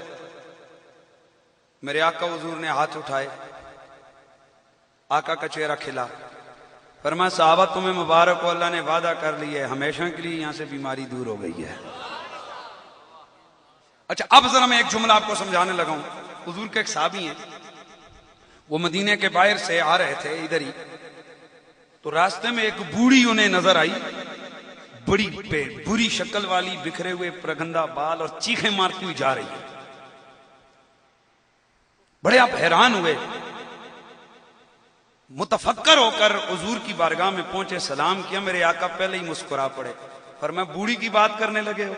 میرے آقا حضور نے ہاتھ اٹھائے، آقا کا چہرہ کھلا، فرمایا صحابہ تمہیں مبارک ہو، اللہ نے وعدہ کر لیا ہے ہمیشہ کے لیے یہاں سے بیماری دور ہو گئی ہے۔ اچھا اب ذرا میں ایک جملہ آپ کو سمجھانے لگا ہوں۔ حضور کے ایک صحابی ہیں، وہ مدینے کے باہر سے آ رہے تھے ادھر ہی، تو راستے میں ایک بوڑھی انہیں نظر آئی، بڑی بری شکل والی، بکھرے ہوئے پرگندہ بال اور چیخیں مارتی ہوئی جا رہی ہے۔ بڑے آپ حیران ہوئے، متفکر ہو کر حضور کی بارگاہ میں پہنچے، سلام کیا، میرے آقا پہلے ہی مسکرا پڑے، فرمایا بوڑھی کی بات کرنے لگے ہو؟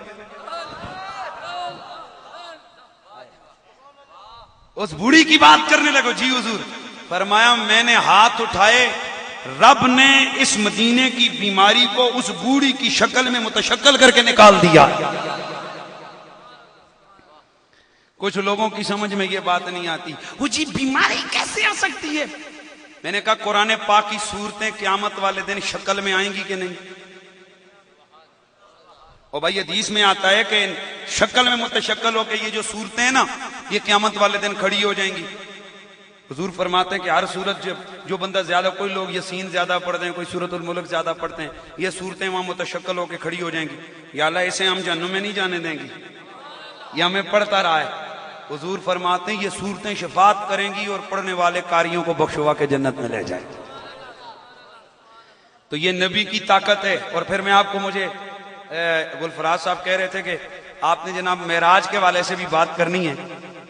اس بوڑھی کی بات کرنے لگو؟ جی حضور۔ فرمایا میں نے ہاتھ اٹھائے، رب نے اس مدینے کی بیماری کو اس بوڑھی کی شکل میں متشکل کر کے نکال دیا۔ کچھ لوگوں کی سمجھ میں یہ بات نہیں آتی، وہ جی بیماری کیسے آ سکتی ہے؟ میں نے کہا قرآن پاک کی صورتیں قیامت والے دن شکل میں آئیں گی کہ نہیں؟ اور بھائی حدیث میں آتا ہے کہ شکل میں متشکل ہو کے یہ جو صورتیں ہیں نا یہ قیامت والے دن کھڑی ہو جائیں گی۔ حضور فرماتے ہیں کہ ہر صورت جو بندہ زیادہ، کوئی لوگ یاسین زیادہ پڑھتے ہیں، کوئی سورۃ الملک زیادہ پڑھتے ہیں، یہ صورتیں وہاں متشکل ہو کے کھڑی ہو جائیں گی، یا اللہ اسے ہم جہنم میں نہیں جانے دیں گے، یہ ہمیں پڑھتا رہا ہے۔ حضور فرماتے ہیں یہ صورتیں شفاعت کریں گی اور پڑھنے والے قاریوں کو بخشوا کے جنت میں لے جائیں گے۔ تو یہ نبی کی طاقت ہے۔ اور پھر میں آپ کو، مجھے گلفراز صاحب کہہ رہے تھے کہ آپ نے جناب معراج کے والے سے بھی بات کرنی ہے،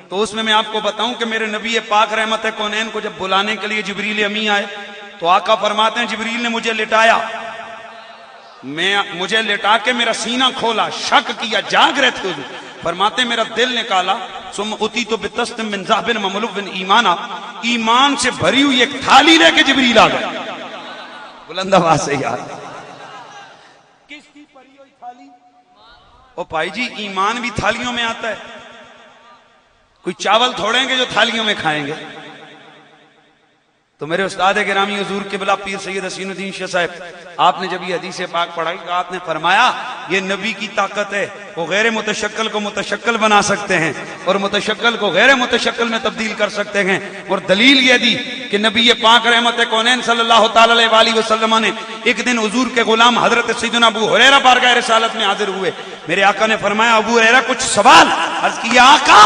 تو اس میں آپ کو بتاؤں کہ میرے نبی پاک رحمت کونین کو جب بلانے کے لیے جبریل امی آئے تو آقا فرماتے ہیں جبریل نے مجھے لٹایا، مجھے لٹا کے میرا سینہ کھولا، شک کیا، جاگ رہے تھے حضور، فرماتے میرا دل نکالا، ثم اتیت بطست من ذهب مملوء ایمانا، ایمان سے بھری ہوئی ایک تھالی لے کے جبریل آ گئے. بلند آواز سے یار کس کی بھری ہوئی تھالی؟ او بھائی جی ایمان بھی تھالیوں میں آتا ہے. کوئی چاول تھوڑیں گے جو تھالیوں میں کھائیں گے. تو میرے استاد گرامی حضور قبلہ پیر سید حسین الدین شاہ صاحب آپ نے جب یہ حدیث پاک پڑھائی تو آپ نے فرمایا یہ نبی کی طاقت ہے, وہ غیر متشکل کو متشکل بنا سکتے ہیں اور متشکل کو غیر متشکل میں تبدیل کر سکتے ہیں. اور دلیل یہ دی کہ نبی پاک رحمت کونین صلی اللہ تعالی علیہ وسلم نے ایک دن حضور کے غلام حضرت سیدنا ابو ہریرہ بارگاہ رسالت میں حاضر ہوئے. میرے آقا نے فرمایا ابو ہریرہ کچھ سوال. عرض کیا آقا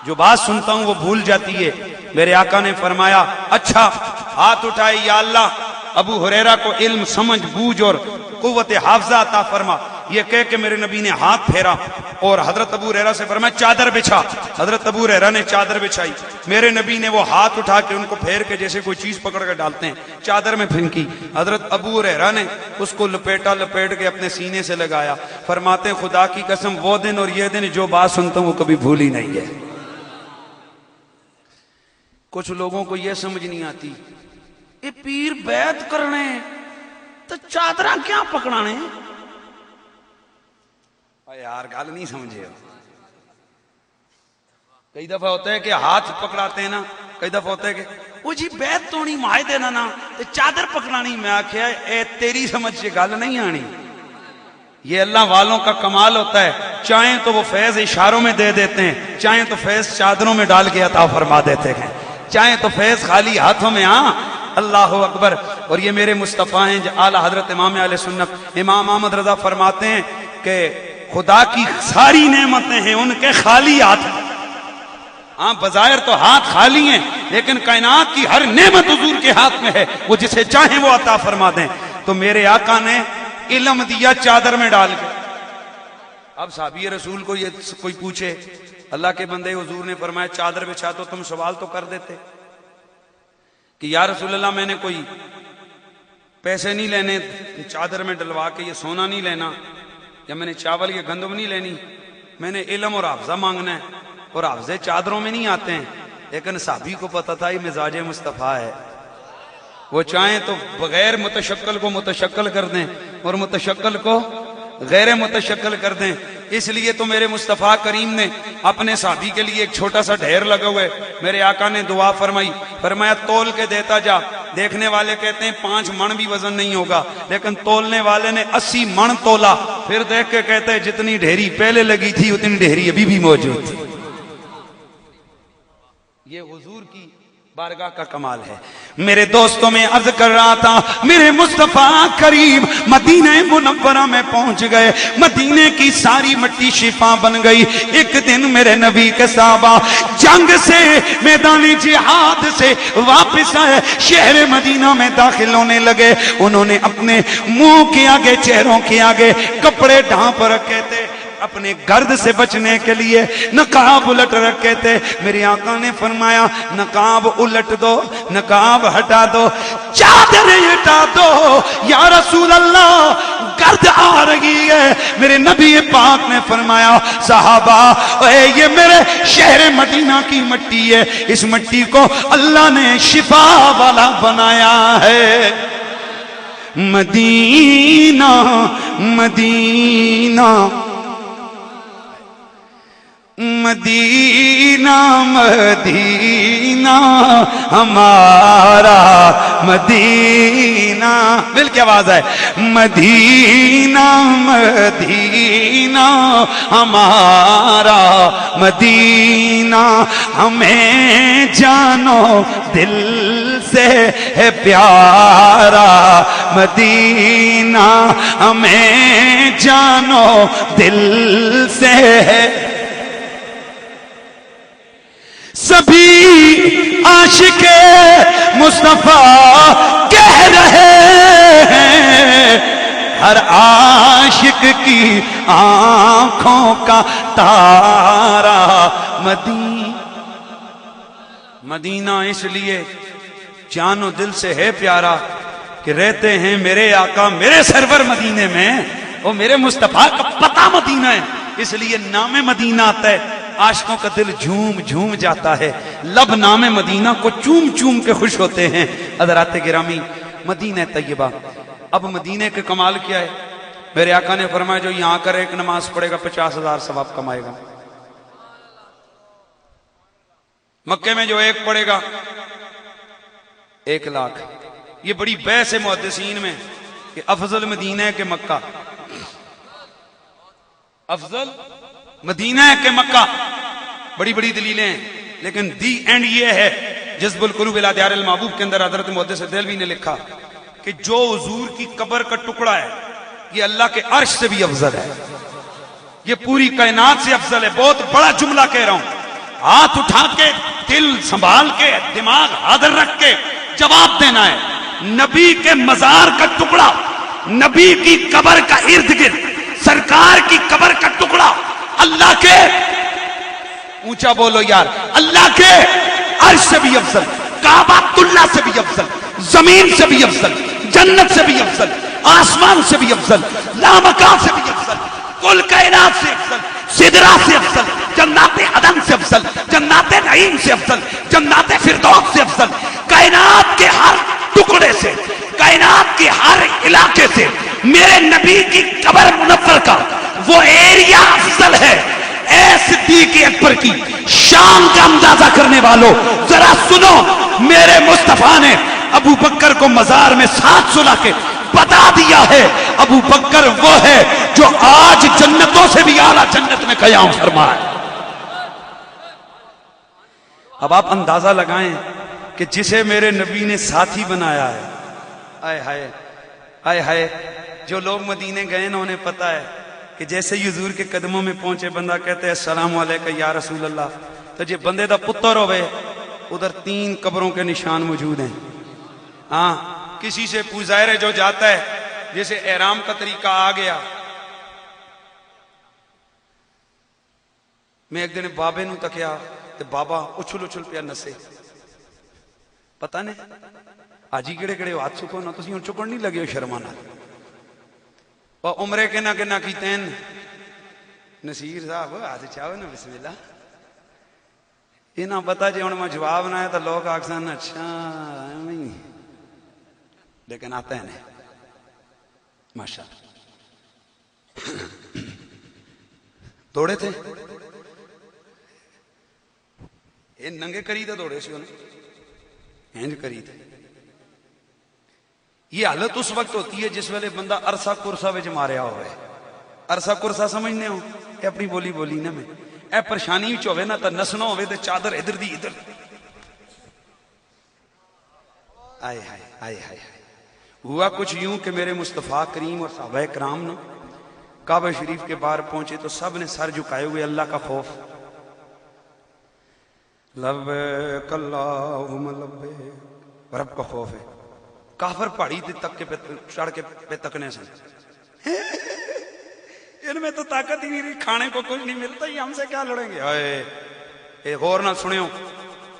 جو بات سنتا ہوں وہ بھول جاتی ہے. میرے آقا نے فرمایا اچھا ہاتھ اٹھائے یا اللہ ابو ہریرہ کو علم سمجھ بوجھ اور قوت حافظہ عطا فرما. یہ کہہ کہ میرے نبی نے ہاتھ پھیرا اور حضرت ابو ہریرہ سے فرمایا چادر بچھا. حضرت ابو ہریرہ نے چادر بچھائی. میرے نبی نے وہ ہاتھ اٹھا کے ان کو پھیر کے جیسے کوئی چیز پکڑ کے ڈالتے ہیں چادر میں پھینکی. حضرت ابو ہریرہ نے اس کو لپیٹ کے اپنے سینے سے لگایا. فرماتے خدا کی قسم وہ دن اور یہ دن جو بات سنتا ہوں وہ کبھی بھول ہی نہیں ہے. کچھ لوگوں کو یہ سمجھ نہیں آتی یہ پیر بیعت کرنے تو چادراں کیا پکڑانے. یار گل نہیں سمجھے. کئی دفعہ ہوتا ہے کہ ہاتھ پکڑاتے ہیں نا, کئی دفعہ ہوتا ہے کہ وہ جی بیعت تو نہیں معاہدے نا چادر پکڑانی. میں آخیا اے تیری سمجھ سے گل نہیں آنی. یہ اللہ والوں کا کمال ہوتا ہے. چاہیں تو وہ فیض اشاروں میں دے دیتے ہیں, چاہیں تو فیض چادروں میں ڈال کے عطا فرما دیتے ہیں, چاہیں تو فیض خالی ہاتھوں میں. ہاں اللہ اکبر. اور یہ میرے مصطفیٰ ہیں جو اعلیٰ حضرت امام اہل سنت امام احمد رضا فرماتے ہیں کہ خدا کی ساری نعمتیں ہیں ان کے خالی ہاتھ. ہاں بظاہر تو ہاتھ خالی ہیں لیکن کائنات کی ہر نعمت حضور کے ہاتھ میں ہے, وہ جسے چاہیں وہ عطا فرما دیں. تو میرے آقا نے علم دیا چادر میں ڈال کے. اب صحابی رسول کو یہ کوئی پوچھے اللہ کے بندے حضور نے فرمایا چادر بچھا تو تم سوال تو کر دیتے کہ یا رسول اللہ میں نے کوئی پیسے نہیں لینے چادر میں ڈلوا کے, یہ سونا نہیں لینا, یا میں نے چاول یہ گندم نہیں لینی, میں نے علم اور حافظہ مانگنا ہے. اور حافظے چادروں میں نہیں آتے ہیں. لیکن صحابی کو پتا تھا یہ مزاج مصطفیٰ ہے, وہ چاہیں تو بغیر متشکل کو متشکل کر دیں اور متشکل کو غیر متشکل کر دیں. اس لیے تو میرے مصطفیٰ کریم نے اپنے صحابی کے لیے ایک چھوٹا سا ڈھیر لگا ہوئے. میرے آقا نے دعا فرمائی, فرمایا تول کے دیتا جا. دیکھنے والے کہتے ہیں 5 من بھی وزن نہیں ہوگا, لیکن تولنے والے نے 80 من تولا. پھر دیکھ کے کہتے ہیں جتنی ڈھیری پہلے لگی تھی اتنی ڈھیری ابھی بھی موجود تھی. یہ حضور کی بارگاہ کا کمال ہے. میرے دوستوں میں عرض کر رہا تھا میرے مصطفیٰ کریم مدینہ منورہ میں پہنچ گئے. مدینے کی ساری مٹی شفا بن گئی. ایک دن میرے نبی کے صحابہ جنگ سے میدان جہاد سے واپس آئے, شہر مدینہ میں داخل ہونے لگے. انہوں نے اپنے منہ کے آگے چہروں کے آگے کپڑے ڈھانپ رکھے تھے اپنے گرد سے بچنے کے لیے. نقاب الٹ رکھے تھے. میرے آقا نے فرمایا نقاب الٹ دو, نقاب ہٹا دو, چادر ہٹا دو. یا رسول اللہ گرد آ رہی ہے. میرے نبی پاک نے فرمایا صحابہ اے یہ میرے شہر مدینہ کی مٹی ہے, اس مٹی کو اللہ نے شفا والا بنایا ہے. مدینہ مدینہ مدینہ مدینہ ہمارا مدینہ. دل کی آواز ہے مدینہ مدینہ ہمارا مدینہ. ہمیں جانو دل سے ہے پیارا مدینہ, ہمیں جانو دل سے ہے. سبھی عاشق مصطفیٰ کہہ رہے ہیں ہر عاشق کی آنکھوں کا تارا مدینہ اس لیے جانو دل سے ہے پیارا کہ رہتے ہیں میرے آقا میرے سرور مدینے میں. وہ میرے مصطفیٰ کا پتہ مدینہ ہے اس لیے نام مدینہ آتا ہے. عاشقوں کا دل جھوم جھوم جاتا ہے، لب نام مدینہ کو چوم چوم کے خوش ہوتے ہیں۔ حضرات گرامی، مدینہ طیبہ، اب مدینہ کے کمال کیا ہے؟ میرے آقا نے فرمایا جو یہاں کر ایک نماز پڑھے گا 50,000 ثواب کمائے گا، مکے میں جو ایک پڑھے گا 1,00,000۔ یہ بڑی بحث ہے محدثین میں کہ افضل مدینہ ہے کہ مکہ، افضل مدینہ ہے کہ مکہ، بڑی بڑی دلیلیں ہیں، لیکن دی اینڈ یہ ہے جذب القلوب الی دیار المحبوب کے اندر حضرت محدث دہلوی نے لکھا کہ جو حضور کی قبر کا ٹکڑا ہے یہ اللہ کے عرش سے بھی افضل ہے، یہ پوری کائنات سے افضل ہے۔ بہت بڑا جملہ کہہ رہا ہوں، ہاتھ اٹھا کے دل سنبھال کے دماغ حاضر رکھ کے جواب دینا ہے۔ نبی کے مزار کا ٹکڑا، نبی کی قبر کا ارد گرد سرکار کی قبر کا ٹکڑا اللہ کے، اونچا بولو یار، اللہ کے عرش سے بھی افضل، کعبۃ اللہ سے بھی افضل، زمین سے بھی افضل، جنت سے بھی افضل، آسمان سے بھی افضل، لامکان سے بھی افضل، کل کائنات سے افضل، سدرہ سے افضل، جنات عدن سے افضل، جنات نعیم سے افضل، جنات فردوس سے افضل، کائنات کے ہر ٹکڑے سے، کائنات کے ہر علاقے سے میرے نبی کی قبر منور کا وہ ایریا افضل ہے۔ اے صدیق اکبر کی شان کا اندازہ کرنے والوں ذرا سنو، میرے مصطفیٰ نے ابو بکر کو مزار میں ساتھ سلا کے بتا دیا ہے ابو بکر وہ ہے جو آج جنتوں سے بھی اعلیٰ جنت میں قیام فرمائے۔ اب آپ اندازہ لگائیں کہ جسے میرے نبی نے ساتھی بنایا ہے، آئے ہائے آئے ہائے، جو لوگ مدینے گئے نا انہیں پتا ہے کہ جیسے ہی حضور کے قدموں میں پہنچے بندہ کہتے ہیں السلام علیکم یا رسول اللہ، تو جی بندے دا پتر ہوئے ادھر 3 قبروں کے نشان موجود ہیں۔ ہاں کسی سے پوزائر جو جاتا ہے، جیسے احرام کا طریقہ آ گیا، میں ایک دن بابے نو تکیا تے بابا اچھل اچھل پیا نسے، پتہ نہیں آجی گڑے گڑے ہاتھ چکو نہ تسی ہن چکن نہیں لگے ہو شرمانا، اور عمرے کے نہ کیتین نصیر صاحب ہاتھ چاہو نا بسم اللہ، یہ نہ پتا جی ہن میں جواب نہ ہے تو لوگ آکسن اچھا نہیں، لیکن آتا ہے نہیں ماشاء دوڑے تھے یہ ننگے کری تھے، دوڑے سی انج کری تھے۔ یہ حالت اس وقت ہوتی ہے جس ویلے بندہ عرصہ کرسا وچ ماریا ہوئے، عرصہ کرسا سمجھنے ہو اے اپنی بولی بولی نا میں اے پریشانی وچ ہوئے نا تے نسنا ہوئے تے چادر ادھر دی ادھر، آئے ہائے آئے ہائے۔ ہوا کچھ یوں کہ میرے مصطفیٰ کریم اور صحابہ کرام نے کعبہ شریف کے باہر پہنچے تو سب نے سر جھکائے ہوئے اللہ کا خوف، لبیک اللہم لبیک، رب کا خوف ہے۔ کافر پہاڑی تک کے چڑھ کے پہ تکنے سے ان میں تو طاقت ہی نہیں رہی، کھانے کو کچھ نہیں ملتا، یہ ہم سے کیا لڑیں گے؟ اے غور نہ سنیو،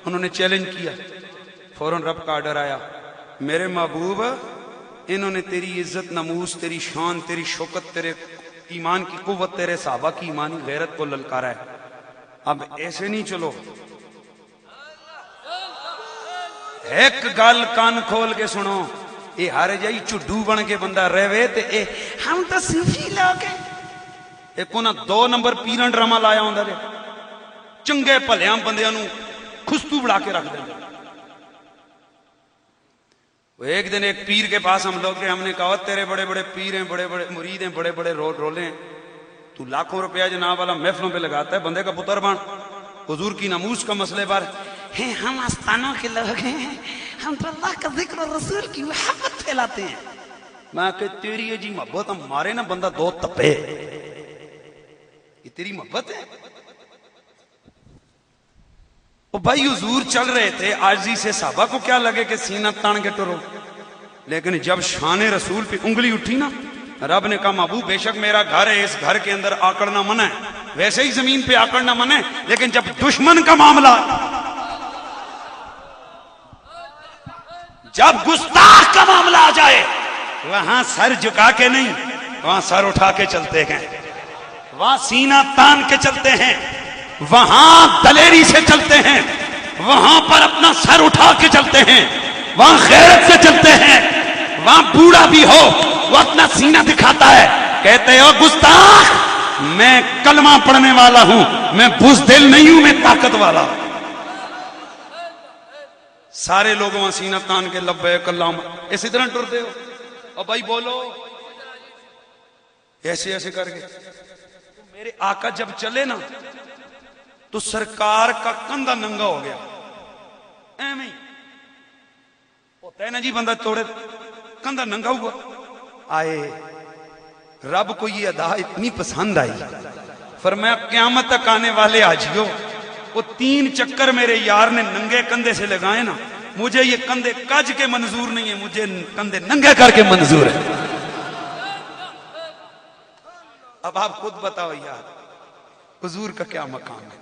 انہوں نے چیلنج کیا، فوراً رب کا آرڈر آیا، میرے محبوب انہوں نے تیری عزت ناموس، تیری شان، تیری شوکت، تیرے ایمان کی قوت، تیرے صحابہ کی ایمانی غیرت کو للکارا ہے، اب ایسے نہیں چلو۔ ایک گل کان کھول کے سنو، اے ہر جائی چڈو بن کے بندہ رہے تے اے ہم تو صوفی لوگ ہیں، ایک انہاں 2 نمبر پیرن ڈرامہ لایا ہوندا جے، چنگے بھلیاں بندیاں نو خستو بڑھا کے رکھ دیں۔ ایک دن ایک پیر کے پاس ہم لوگ گئے، ہم نے کہا تیرے بڑے بڑے پیر ہیں، بڑے بڑے مرید ہیں، بڑے بڑے رولے ہیں، تو لاکھوں روپیہ جناب والا محفلوں پہ لگاتا ہے، بندے کا پتر بن، حضور کی ناموس کا مسئلے پر ہیں، ہم آستانوں کے لوگ ہیں، ہم تو اللہ کا ذکر اور رسول کی محبت پھیلاتے ہیں۔ میں کہ تیری جی محبت ہمارے نا بندہ 2 تپے، یہ تیری محبت ہے؟ وہ بھائی حضور چل رہے تھے عاجزی سے، صحابہ کو کیا لگے کہ سینہ تان کے ٹرو، لیکن جب شان رسول پہ انگلی اٹھی نا، رب نے کہا محبوب بے شک میرا گھر ہے، اس گھر کے اندر آکڑنا منع ہے، ویسے ہی زمین پہ آکڑنا منع ہے، لیکن جب دشمن کا معاملہ، جب گستاخ کا معاملہ آ جائے، وہاں سر جھکا کے نہیں، وہاں سر اٹھا کے چلتے ہیں، وہاں سینہ تان کے چلتے ہیں، وہاں دلیری سے چلتے ہیں، وہاں پر اپنا سر اٹھا کے چلتے ہیں، وہاں غیرت سے چلتے ہیں، وہاں بوڑھا بھی ہو وہ اپنا سینہ دکھاتا ہے، کہتے ہو گستاخ میں کلمہ پڑھنے والا ہوں، میں بزدل نہیں ہوں، میں طاقت والا ہوں۔ سارے لوگ وہاں سینہ تان کے لبیک اللہم اسی طرح ٹرتے ہو، اور بھائی بولو ایسے ایسے کر کے۔ میرے آقا جب چلے نا تو سرکار کا کندھا ننگا ہو گیا، ایویں ہوتا ہے نا جی، بندہ توڑے کندھا ننگا ہوا۔ آئے رب کو یہ ادا اتنی پسند آئی، فرمایا قیامت تک آنے والے آجیو، وہ 3 چکر میرے یار نے ننگے کندھے سے لگائے نا، مجھے یہ کندھے کج کے منظور نہیں ہے، مجھے کندھے ننگے کر کے منظور ہے۔ اب آپ خود بتاؤ یار حضور کا کیا مقام ہے،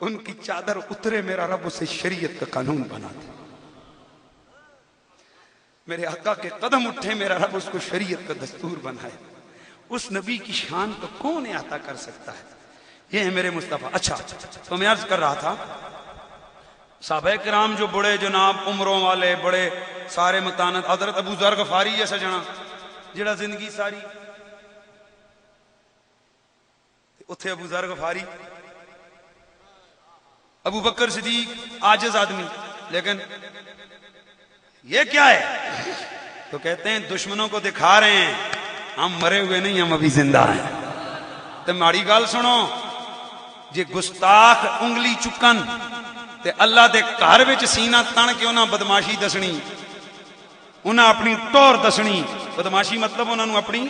ان کی چادر اترے میرا رب اسے شریعت کا قانون بنا دے، میرے آقا کے قدم اٹھے میرا رب اس کو شریعت کا دستور بنائے، اس نبی کی شان کو کون احاطہ کر سکتا ہے؟ یہ ہے میرے مصطفیٰ۔ اچھا تو میں عرض کر رہا تھا صحابہ کرام جو بڑے جناب عمروں والے بڑے سارے متانت، حضرت ابو ذر غفاری جیسا جنا جڑا زندگی ساری اتھے ابو ذر غفاری، ابو بکر صدیق عاجز آدمی، لیکن یہ کیا ہے؟ تو کہتے ہیں دشمنوں کو دکھا رہے ہیں ہم مرے ہوئے نہیں، ہم ابھی زندہ ہیں۔ تو ماڑی گال سنو، جے گستاخ انگلی چکن تے اللہ دے گھر وچ سینہ تن کے انہاں بدماشی دسنی، انہاں اپنی ٹور دسنی، بدماشی مطلب انہاں نو اپنی،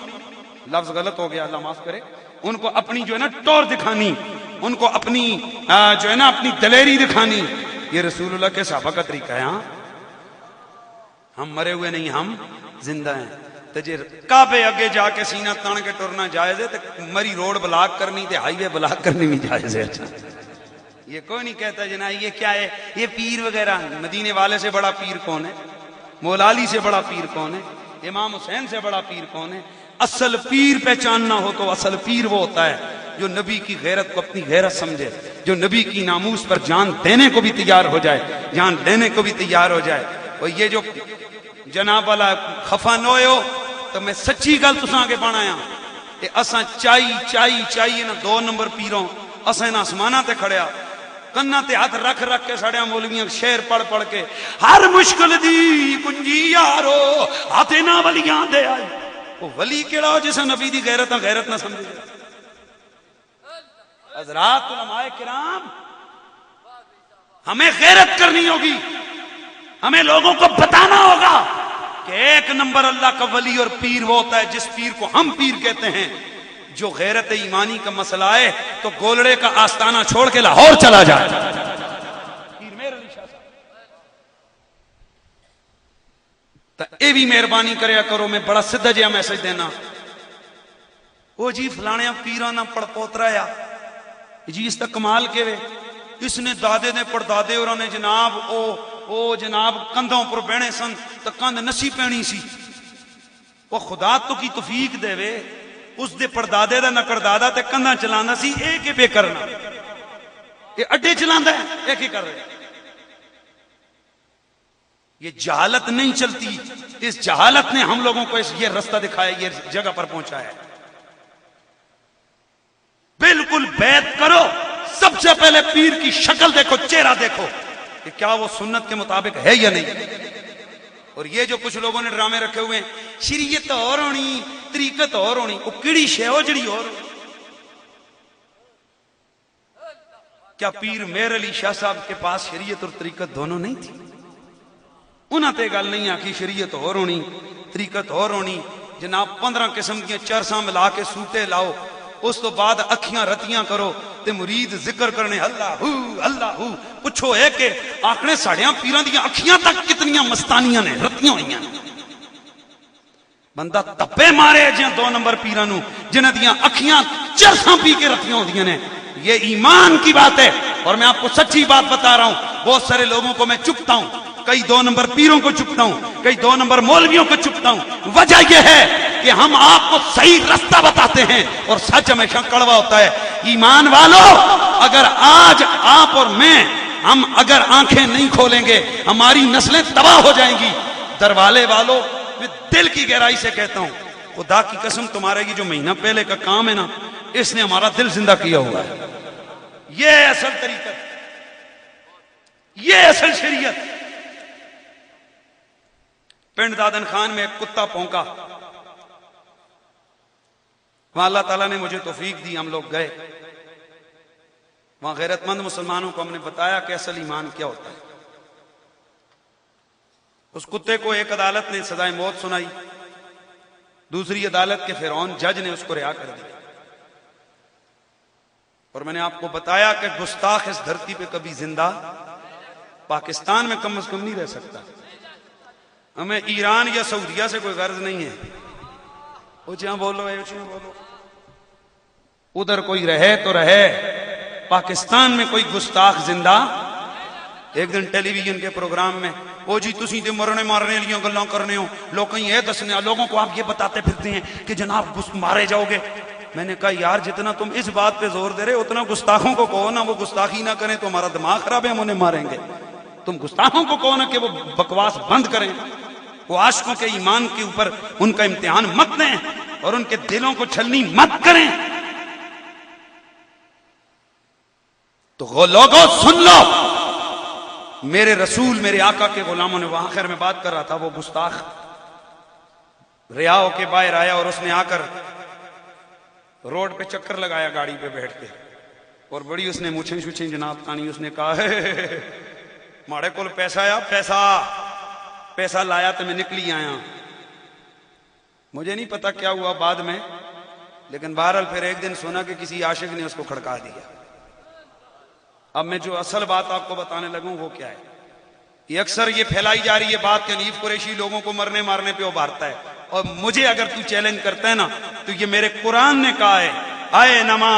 لفظ غلط ہو گیا اللہ معاف کرے، ان کو اپنی جو ہے نا ٹور دکھانی، ان کو اپنی جو ہے نا اپنی دلیری دکھانی، یہ رسول اللہ کے صحابہ کا طریقہ ہے۔ ہاں ہم مرے ہوئے نہیں، ہم زندہ ہیں۔ تو جی کعبے اگے جا کے سینہ تان کے ٹرنا جائز ہے، تو مری روڈ بلاک کرنی تے ہائی وے بلاک کرنی بھی جائز ہے۔ اچھا یہ کوئی نہیں کہتا جناب یہ کیا ہے، یہ پیر وغیرہ، مدینے والے سے بڑا پیر کون ہے؟ مولا علی سے بڑا پیر کون ہے؟ امام حسین سے بڑا پیر کون ہے؟ اصل پیر پہچاننا ہو تو اصل پیر وہ ہوتا ہے جو نبی کی غیرت کو اپنی غیرت سمجھے، جو نبی کی ناموس پر جان دینے کو بھی تیار ہو جائے، جان لینے کو بھی تیار ہو جائے۔ اور یہ جو جناب والا خفا نہ ہوئے ہو تو میں سچی گل تساں کے بنایا کہ اساں چائی نا 2 نمبر پیروں اساں ان آسماناں تے کھڑیا، کنا تے ہاتھ رکھ رکھ کے سڑیاں مولویاں شعر پڑھ پڑھ کے ہر مشکل دی کنجی یارو ہاتھ نہ ولیاں دے آئی۔ وہ ولی کیڑا ہو جسے نبی دی غیرت نہ سمجھے؟ حضرات علماء کرام ہمیں غیرت کرنی ہوگی، ہمیں لوگوں کو بتانا ہوگا کہ 1 نمبر اللہ کا ولی اور پیر وہ ہوتا ہے جس پیر کو ہم پیر کہتے ہیں جو غیرت ایمانی کا مسئلہ ہے تو گولڑے کا آستانہ چھوڑ کے لاہور چلا جائے۔ پیر میرے علی شاہ صاحب تو اے بھی مہربانی کریا کرو، میں بڑا سدھا جہا میسج دینا، وہ جی فلانے پیراں نہ پڑ پوترا یا جی اس کا کمال کے وے، اس نے دادے نے پڑدادے اور نے جناب او جناب کندھوں پر بہنے سن تو کندھ نسی پینی سی، وہ خدا تو کی توفیق دے وے اس دے پردادے دا نکڑ دادا تے کندھا چلانا سی، ایک ہی بے کرنا، یہ اڈے چلانا ہے ایک ہی کر رہے۔ یہ جہالت نہیں چلتی، اس جہالت نے ہم لوگوں کو یہ رستہ دکھایا، یہ جگہ پر پہنچایا ہے۔ بالکل بیعت کرو، سب سے پہلے پیر کی شکل دیکھو، چہرہ دیکھو کہ کیا وہ سنت کے مطابق ہے یا نہیں۔ اور یہ جو کچھ لوگوں نے ڈرامے رکھے ہوئے ہیں شریعت اور ہونی طریقت اور ہونی، وہ کیڑی شے ہو جڑی اور؟ کیا پیر میر علی شاہ صاحب کے پاس شریعت اور طریقت دونوں نہیں تھی؟ انہاں تے گل نہیں آکی شریعت اور ہونی طریقت اور ہونی، جناب 15 قسم کی چرساں ملا کے سوٹے لاؤ، اس تو بعد اکھیاں رتیاں کرو تے مرید ذکر کرنے اللہ ہو پوچھو ہے کہ آکھنے ساڑیاں پیران دیاں اکھیاں تک کتنیاں مستانیاں نے رتیاں ہوئیاں نے۔ بندہ تپے مارے جہاں 2 نمبر پیرانوں جنہ دیاں اکھیاں چرساں پی کے رتیاں ہو دیاں نے، یہ ایمان کی بات ہے۔ اور میں آپ کو سچی بات بتا رہا ہوں، بہت سارے لوگوں کو میں چپتا ہوں، کئی 2 نمبر پیروں کو چپتا ہوں، کئی 2 نمبر مولویوں کو چپتا ہوں، وجہ یہ ہے کہ ہم آپ کو صحیح رستہ بتاتے ہیں اور سچ ہمیشہ کڑوا ہوتا ہے. ایمان والو، اگر آج آپ اور میں ہم اگر آنکھیں نہیں کھولیں گے ہماری نسلیں تباہ ہو جائیں گی. دروالے والوں، میں دل کی گہرائی سے کہتا ہوں، خدا کی قسم تمہارے یہ جو مہینہ پہلے کا کام ہے نا، اس نے ہمارا دل زندہ کیا ہوا ہے. یہ اصل طریقہ، یہ اصل شریعت. پنڈ دادن خان میں ایک کتا پونکا، وہاں اللہ تعالیٰ نے مجھے توفیق دی، ہم لوگ گئے وہاں. غیرت مند مسلمانوں کو ہم نے بتایا کہ اصل ایمان کیا ہوتا ہے. اس کتے کو ایک عدالت نے سزائے موت سنائی، دوسری عدالت کے فرعون جج نے اس کو رہا کر دیا. اور میں نے آپ کو بتایا کہ گستاخ اس دھرتی پہ کبھی زندہ پاکستان میں کم از کم نہیں رہ سکتا. ہمیں ایران یا سعودیہ سے کوئی غرض نہیں ہے. اونچیاں بولو، اونچیاں بولو. ادھر کوئی رہے تو رہے، پاکستان میں کوئی گستاخ زندہ. ایک دن ٹیلی ویژن کے پروگرام میں، وہ جی تسی تے مرنے مارنے لیاں گلاں کرنے ہو، لوگ یہ دسنے، لوگوں کو آپ یہ بتاتے پھرتے ہیں کہ جناب مارے جاؤ گے. میں نے کہا یار جتنا تم اس بات پہ زور دے رہے اتنا گستاخوں کو کہو نا وہ گستاخی نہ کریں تو ہمارا دماغ خراب ہے، ہم انہیں ماریں گے. تم گستاخوں کو کہو نا کہ وہ بکواس بند کریں، وہ عاشقوں کے ایمان کے اوپر ان کا امتحان مت لیں اور ان کے دلوں کو چھلنی مت کریں. تو لوگوں سن لو، میرے رسول میرے آقا کے غلاموں نے، وہاں خیر میں بات کر رہا تھا، وہ گستاخ ریا ہو کے باہر آیا اور اس نے آ کر روڈ پہ چکر لگایا گاڑی پہ بیٹھ کے، اور بڑی اس نے مچھیں شچیں جناب تانی. اس نے کہا ماڑے کول پیسہ آیا، پیسہ لایا تو میں نکلی آیا. مجھے نہیں پتا کیا ہوا بعد میں، لیکن بہرحال پھر ایک دن سنا کہ کسی عاشق نے اس کو کھڑکا دیا. اب میں جو اصل بات آپ کو بتانے لگوں وہ کیا ہے، یہ اکثر یہ پھیلائی جا رہی ہے بات کہ حنیف قریشی لوگوں کو مرنے مارنے پہ ابھارتا ہے. اور مجھے اگر تو چیلنج کرتا ہے نا تو یہ میرے قرآن نے کہا ہے، آئے نما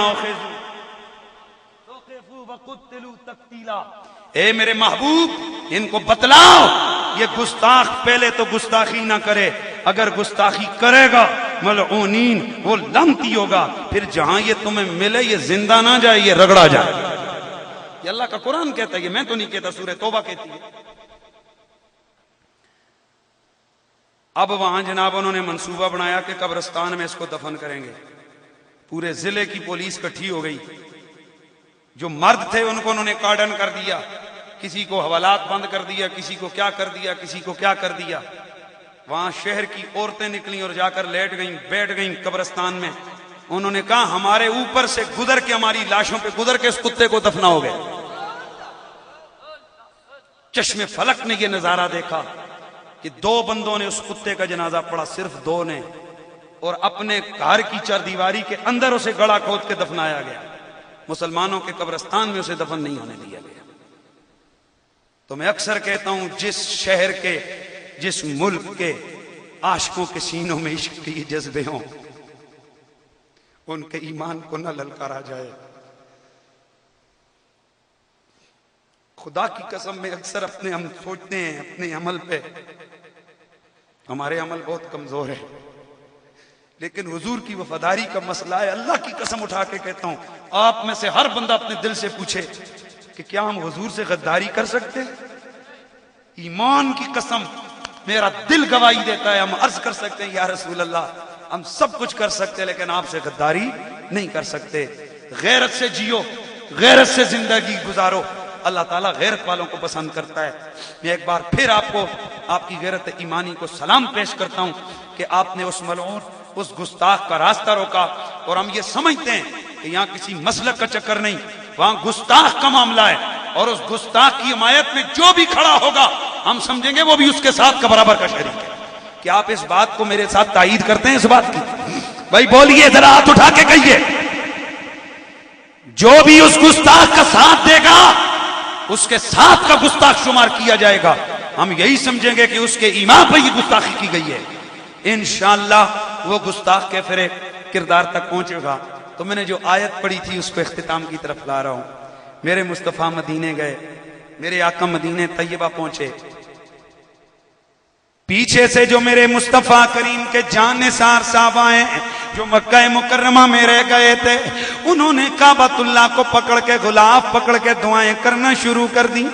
اے میرے محبوب ان کو بتلاؤ یہ گستاخ پہلے تو گستاخی نہ کرے، اگر گستاخی کرے گا ملعونین وہ لعنتی ہوگا، پھر جہاں یہ تمہیں ملے یہ زندہ نہ جائے، یہ رگڑا جائے. یہ اللہ کا قرآن کہتا ہے، یہ میں تو نہیں کہتا، سورہ توبہ کہتی ہے. اب وہاں جناب انہوں نے منصوبہ بنایا کہ قبرستان میں اس کو دفن کریں گے. پورے ضلع کی پولیس کٹھی ہو گئی، جو مرد تھے ان کو انہوں نے کارڈن کر دیا، کسی کو حوالات بند کر دیا، کسی کو کیا کر دیا، کسی کو کیا کر دیا. وہاں شہر کی عورتیں نکلیں اور جا کر لیٹ گئیں، بیٹھ گئیں قبرستان میں. انہوں نے کہا ہمارے اوپر سے گزر کے، ہماری لاشوں پہ گزر کے اس کتے کو دفنا ہو گیا. چشم فلک نے یہ نظارہ دیکھا کہ 2 بندوں نے اس کتے کا جنازہ پڑھا، صرف 2 نے، اور اپنے گھر کی چاردیواری کے اندر اسے گڑا کھود کے دفنایا گیا. مسلمانوں کے قبرستان میں اسے دفن نہیں ہونے دیا گیا. تو میں اکثر کہتا ہوں جس شہر کے، جس ملک کے عاشقوں کے سینوں میں عشق کے یہ جذبے ہوں، ان کے ایمان کو نہ للکارا جائے. خدا کی قسم میں اکثر ہم سوچتے ہیں اپنے عمل پہ، ہمارے عمل بہت کمزور ہے، لیکن حضور کی وفاداری کا مسئلہ ہے. اللہ کی قسم اٹھا کے کہتا ہوں، آپ میں سے ہر بندہ اپنے دل سے پوچھے کہ کیا ہم حضور سے غداری کر سکتے ہیں؟ ایمان کی قسم میرا دل گواہی دیتا ہے، ہم عرض کر سکتے ہیں یا رسول اللہ ہم سب کچھ کر سکتے ہیں لیکن آپ سے غداری نہیں کر سکتے. غیرت سے جیو، غیرت سے زندگی گزارو، اللہ تعالیٰ غیرت والوں کو پسند کرتا ہے. میں ایک بار پھر آپ کو آپ کی غیرت ایمانی کو سلام پیش کرتا ہوں کہ آپ نے اس ملعون، اس گستاخ کا راستہ روکا. اور ہم یہ سمجھتے ہیں کہ یہاں کسی مسلک کا چکر نہیں، وہاں گستاخ کا معاملہ ہے، اور اس گستاخ کی حمایت میں جو بھی کھڑا ہوگا ہم سمجھیں گے وہ بھی اس کے ساتھ کا برابر کا شریک ہے. کیا آپ اس بات کو میرے ساتھ تائید کرتے ہیں؟ اس بات کی بھائی بولیے، ذرا ہاتھ اٹھا کے کہیے. جو بھی اس گستاخ کا ساتھ دے گا اس کے ساتھ کا گستاخ شمار کیا جائے گا. ہم یہی سمجھیں گے کہ اس کے ایمان پر یہ گستاخی کی گئی ہے. انشاءاللہ وہ گستاخ کے پھر کردار تک پہنچے گا. تو میں نے جو آیت پڑھی تھی اس کو اختتام کی طرف لا رہا ہوں. میرے مصطفیٰ مدینے گئے، میرے آقا مدینے طیبہ پہنچے. پیچھے سے جو میرے مصطفیٰ کریم کے جان نثار صاحب آئے جو مکہ مکرمہ میں رہ گئے تھے، انہوں نے کعبۃ اللہ کو پکڑ کے غلاف پکڑ کے دعائیں کرنا شروع کر دی.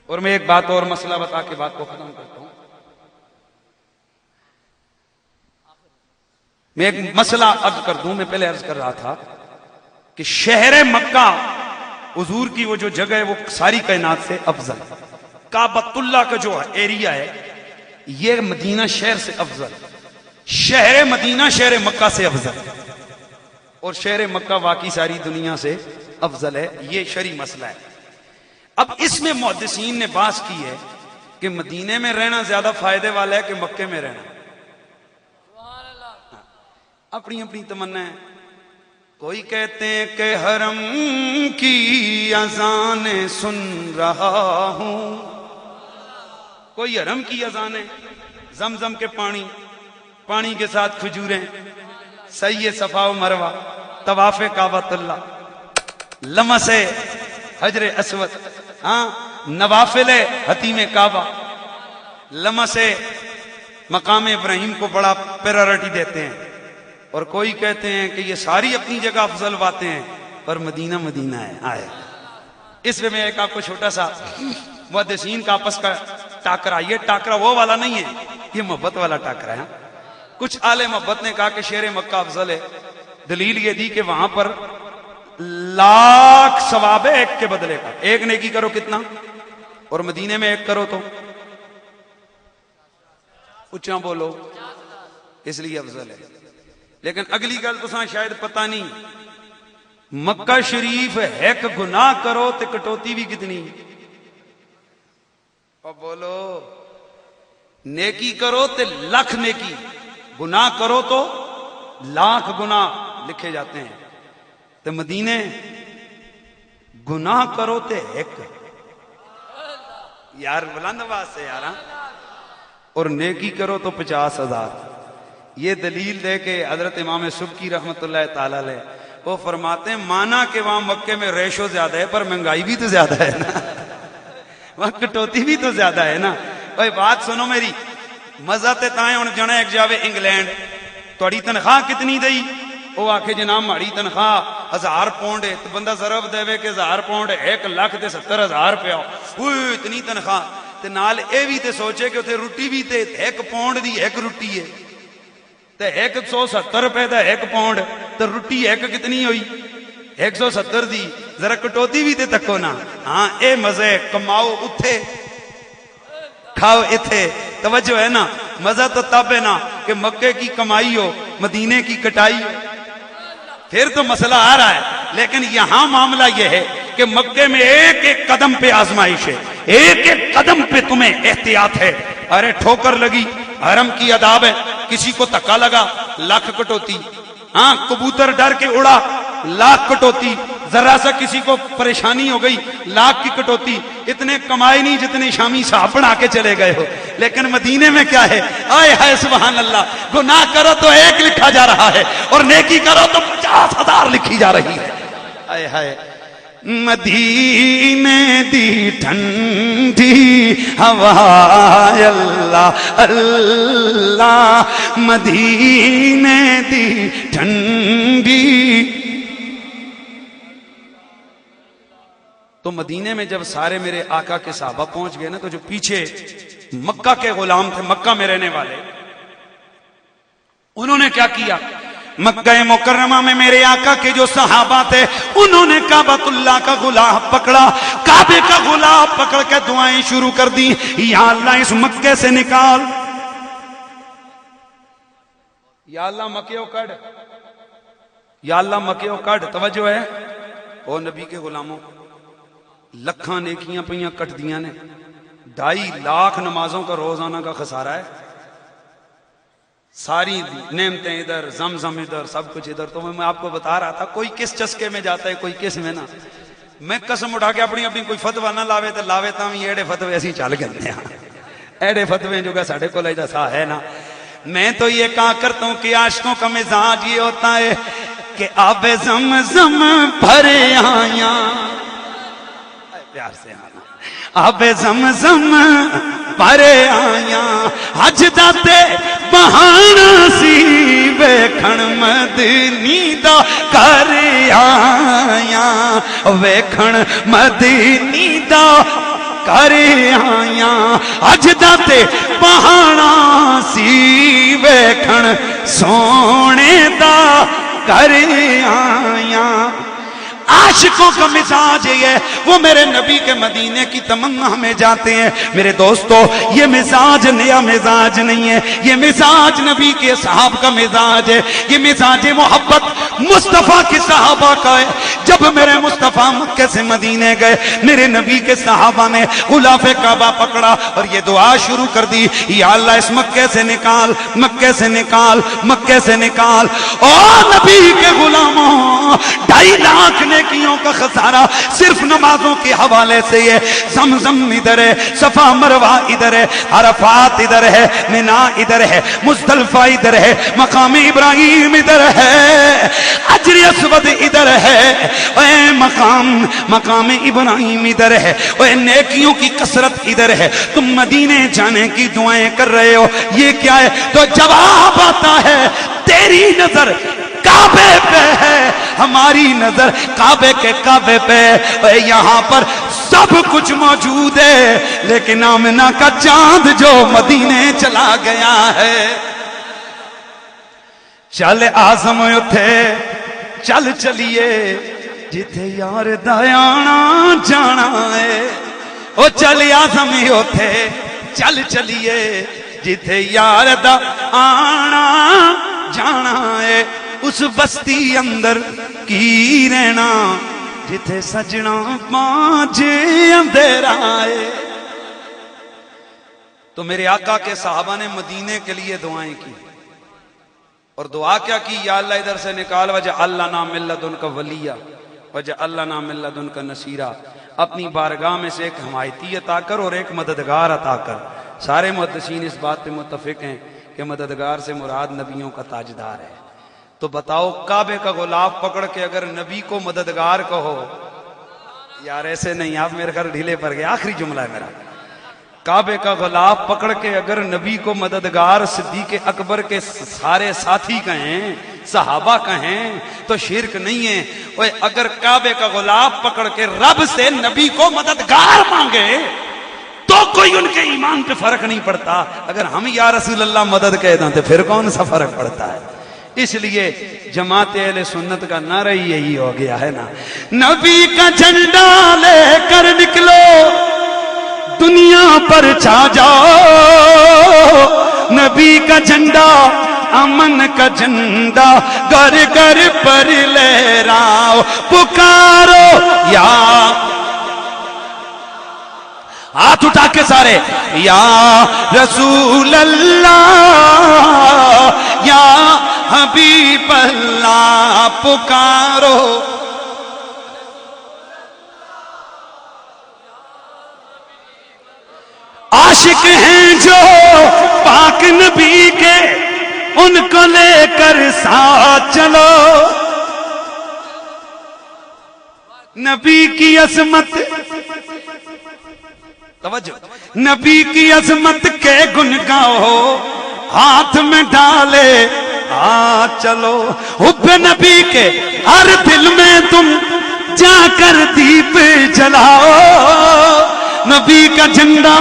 اور میں ایک بات اور مسئلہ بتا کے بات کو ختم کرتا ہوں. میں ایک مسئلہ عرض کر دوں. میں پہلے عرض کر رہا تھا کہ شہر مکہ حضور کی وہ جو جگہ ہے وہ ساری کائنات سے افضل. کعبۃ اللہ کا جو ایریا ہے یہ مدینہ شہر سے افضل، شہر مدینہ شہر مکہ سے افضل، اور شہر مکہ واقعی ساری دنیا سے افضل ہے. یہ شرعی مسئلہ ہے. اب اس میں محدثین نے بحث کی ہے کہ مدینے میں رہنا زیادہ فائدے والا ہے کہ مکے میں رہنا. اپنی اپنی تمنا ہے. کوئی کہتے ہیں کہ حرم کی اذانیں سن رہا ہوں، کوئی حرم کی اذانیں، زمزم کے پانی کے ساتھ کھجوریں، سعی صفا و مروہ، طواف کعبۃ اللہ، لمس حجر اسود، نوافل حتیم کعبہ، لمس مقام ابراہیم کو بڑا پیرارٹی دیتے ہیں. اور کوئی کہتے ہیں کہ یہ ساری اپنی جگہ افضل باتیں ہیں پر مدینہ مدینہ ہے. آئے اس میں ایک آپ کو چھوٹا سا محدثین کا آپس کا ٹاکرا، یہ ٹاکرا وہ والا نہیں ہے، یہ محبت والا ٹاکرا ہے. کچھ اہل محبت نے کہا کہ شہر مکہ افضل ہے. دلیل یہ دی کہ وہاں پر لاکھ ثواب ہے ایک کے بدلے کا. ایک نیکی کرو کتنا، اور مدینے میں ایک کرو تو اچھا بولو، اس لیے افضل ہے. لیکن اگلی گل تو شاید پتہ نہیں، مکہ شریف ایک گناہ کرو تے کٹوتی بھی کتنی. اور بولو نیکی کرو تے لاکھ نیکی، گناہ کرو تو لاکھ گناہ لکھے جاتے ہیں. تے مدینے گناہ کرو تے ایک، یار بلند آواز سے یار، اور نیکی کرو تو 50,000. یہ دلیل دے کہ حضرت امام سبکی رحمت اللہ تعالی علیہ وہ فرماتے ہیں مانا کہ وہاں مکے میں ریشو زیادہ ہے پر مہنگائی بھی تو زیادہ ہے نا، وہاں کٹوتی بھی تو زیادہ ہے نا. بھائی بات سنو میری، مزہ تے تائیں ہن جنا ایک جاوے انگلینڈ، تھوڑی تنخواہ کتنی دئی؟ وہ آکھے جناب ماڑی تنخواہ 1000 پاؤنڈ ہے. تو بندہ ضرب دے کہ 1000 پاؤنڈ 1,70,000 روپیہ، اوہ اتنی تنخواہ. تے نال اے بھی تے سوچے کہ اتنے روٹی بھی تے 1 پاؤنڈ دی 1 روٹی ہے تے 170 روپے دا 1 پاؤنڈ، تے روٹی ایک کتنی ہوئی 170 دی. ذرا کٹوتی بھی تے تکو نا. ہاں اے مزے کماؤ اتھے کھاؤ اتھے. توجہ ہے نا، مزہ تو تب ہے نا کہ مکے کی کمائی ہو مدینے کی کٹائی ہو، پھر تو مسئلہ آ رہا ہے. لیکن یہاں معاملہ یہ ہے کہ مکے میں ایک ایک قدم پہ آزمائش ہے، ایک ایک قدم پہ تمہیں احتیاط ہے. ارے ٹھوکر لگی حرم کی آداب ہے، کسی کو تکا لگا لاکھ کٹوتی، ہاں کبوتر ڈر کے اڑا لاکھ کٹوتی، ذرا سا کسی کو پریشانی ہو گئی لاکھ کی کٹوتی. اتنے کمائے نہیں جتنے شامی صاحب بنا کے چلے گئے ہو. لیکن مدینے میں کیا ہے، آئے ہائے سبحان اللہ، گناہ کرو تو 1 لکھا جا رہا ہے اور نیکی کرو تو 50,000 لکھی جا رہی ہے. آئے ہائے مدینے دی ٹھنڈی ہوا اللہ اللہ، مدینے دی ٹھنڈی. تو مدینے میں جب سارے میرے آقا کے صحابہ پہنچ گئے نا، تو جو پیچھے مکہ کے غلام تھے، مکہ میں رہنے والے، انہوں نے کیا کیا؟ مکہ مکرمہ میں میرے آقا کے جو صحابہ تھے انہوں نے کعبۃ اللہ کا غلاف پکڑا، کعبے کا غلاف پکڑ کے دعائیں شروع کر دی. یا اللہ اس مکے سے نکال، یا اللہ مکیو کڑ، یا اللہ مکیو کڑ. توجہ ہے او نبی کے غلاموں، لکھاں نیکیاں پہیاں کٹ دیاں نے، 2.5 لاکھ نمازوں کا روزانہ کا خسارہ ہے، ساری نعمتیں ادھر، زمزم ادھر، سب کچھ ادھر. تو میں آپ کو بتا رہا تھا کوئی کس چسکے میں جاتا ہے کوئی کس میں نا. میں قسم اٹھا کے اپنی اپنی کوئی فتوہ نہ لاوے تو لاوے تاں بھی ایڑے فتوے اسی چل گئے ہیں، ایڑے فتوے جو کہ ساڑھے کو لائدہ سا ہے نا. میں تو یہ کہا کرتا ہوں کہ عاشقوں کا مزاج یہ ہوتا ہے کہ آب زمزم بھرے آیاں، پیار سے آنا، اب زمزم پرے آیا حج داتے بہانا سی ویکھن مدنی دا کر آیا ویکھن مدنی دا کر آیا حج داتے بہانا سی ویکھن سونے دا کر آیا عاشقوں کا مزاج یہ ہے وہ میرے نبی کے مدینے کی تمنا میں جاتے ہیں. میرے دوستو یہ مزاج نیا مزاج نہیں ہے, یہ مزاج نبی کے صحابہ کا مزاج ہے, یہ مزاج محبت مصطفیٰ کی صحابہ کا ہے. جب میرے مصطفیٰ مکہ سے مدینے گئے میرے نبی کے صحابہ نے غلاف کعبہ پکڑا اور یہ دعا شروع کر دی, یا اللہ اس مکہ سے نکال, مکہ سے نکال, مکہ سے نکال. او نبی کے غلاموں 2.5 لاکھ نیکیوں کا خسارہ صرف نمازوں کے حوالے سے ہے. زمزم ادھر ہے, صفا مروہ ادھر ہے, عرفات ادھر ہے, منا ادھر ہے, مزدلفہ ادھر ہے, مقام ابراہیم ادھر ہے, حجر اسود ادھر ہے, اے مقام ابراہیم ادھر ہے, اے نیکیوں کی کثرت ادھر ہے. تم مدینے جانے کی دعائیں کر رہے ہو, یہ کیا ہے؟ تو جواب آتا ہے تیری نظر کعبے پہ ہے, ہماری نظر کعبے کے کعبے پہ. یہاں پر سب کچھ موجود ہے لیکن آمنہ کا چاند جو مدینے چلا گیا ہے. چل آزم اٹھے چل چلیے جتھے یار دیانا جانا ہے. او چل آزم اٹھے چل چلیے جتھے یار دا آنا جانا ہے. اس بستی اندر کی رہنا جتھے سجنا پانچے اندھیرا ہے. تو میرے آقا کے صحابہ نے مدینے کے لیے دعائیں کی اور دعا کیا کی؟ یا اللہ ادھر سے نکال وجعل لنا من لدنک ولیہ وجعل لنا من لدنک نصیرا. اپنی بارگاہ میں سے ایک حمایتی عطا کر اور ایک مددگار عطا کر. سارے محدثین اس بات پہ متفق ہیں کہ مددگار سے مراد نبیوں کا تاجدار ہے. تو بتاؤ کعبے کا غلاف پکڑ کے اگر نبی کو مددگار کہو, یار ایسے نہیں, آپ میرے گھر ڈھیلے پر گئے. آخری جملہ ہے میرا. کعبے کا غلاف پکڑ کے اگر نبی کو مددگار صدیق اکبر کے سارے ساتھی کہیں, صحابہ کہیں تو شرک نہیں ہے. اوے اگر کعبے کا غلاف پکڑ کے رب سے نبی کو مددگار مانگے تو کوئی ان کے ایمان پہ فرق نہیں پڑتا. اگر ہم یا رسول اللہ مدد کہہ دیں تو پھر کون سا فرق پڑتا ہے؟ اس لیے جماعت اہل سنت کا نعرہ یہی ہو گیا ہے نا, نبی کا جھنڈا لے کر نکلو دنیا پر چھا جاؤ. نبی کا جھنڈا امن کا جھنڈا گھر گھر پر لہراؤ. پکارو یا ہاتھ اٹھا کے سارے, یا رسول اللہ یا حبیب اللہ پکارو. عاشق ہیں جو پاک نبی کے ان کو لے کر ساتھ چلو. نبی کی عظمت, توجہ, نبی کی عظمت کے گن گاؤ ہاتھ میں ڈالے چلو. حب نبی کے ہر دل میں تم جا کر دیپ جلاؤ. نبی کا جھنڈا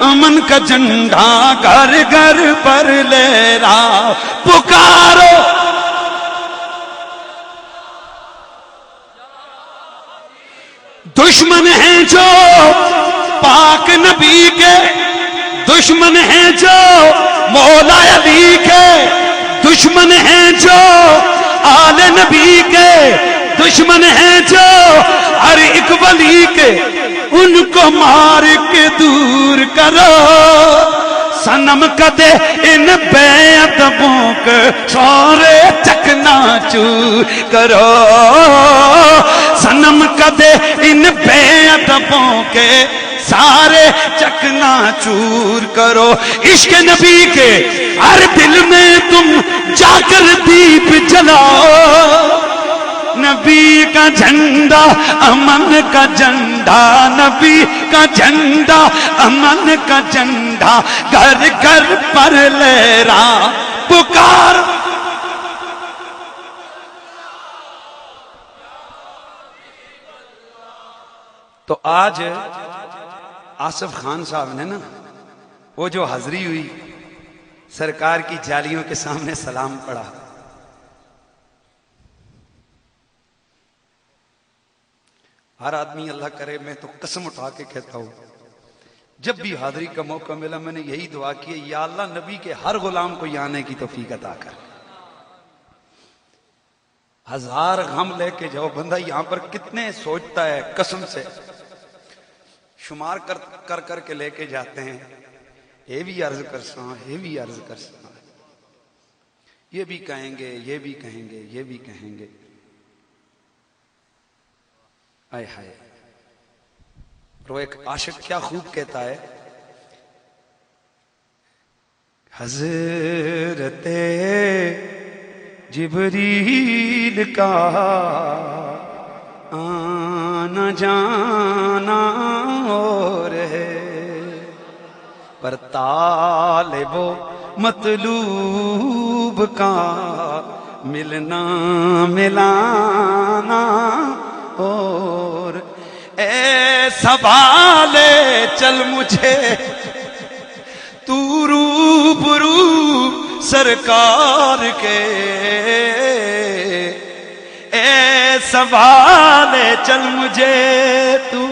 امن کا جھنڈا گھر گھر پر لہراؤ. پکارو دشمن ہیں جو پاک نبی کے, دشمن ہیں جو مولا علی کے, دشمن ہیں جو آل نبی کے, دشمن ہیں جو ہر ایک ولی کے, ان کو مار کے دور کرو. صنم کدے ان بے ادبوں کے سارے چکنا چور کرو. صنم کدے ان بے ادبوں کے سارے چکنا چور کرو. عشق نبی کے ہر دل میں تم جا کر دیپ جلاؤ. نبی کا جھنڈا امن کا جھنڈا، نبی کا جھنڈا امن کا جھنڈا، گھر گھر پر لہرا پکار۔ تو آج آصف خان صاحب نے نا وہ جو حاضری ہوئی سرکار کی جالیوں کے سامنے سلام پڑھا، ہر آدمی اللہ کرے، میں تو قسم اٹھا کے کہتا ہوں جب بھی حاضری کا موقع ملا میں نے یہی دعا کی، یا اللہ نبی کے ہر غلام کو یہاں آنے کی توفیق عطا کر۔ ہزار غم لے کے جاؤ، بندہ یہاں پر کتنے سوچتا ہے، قسم سے شمار کر کر کے لے کے جاتے ہیں، یہ بھی عرض کرساں، یہ بھی عرض کرساں، یہ بھی کہیں گے، یہ بھی کہیں گے، یہ بھی کہیں گے، آئے ہائے۔ وہ ایک عاشق کیا خوب کہتا ہے، حضرت جبریل کا آنا جانا اور ہے، پر طالب و مطلوب کا ملنا ملانا اور، اے سوالے چل مجھے تو روبرو سرکار کے، اے سوالے چل مجھے تو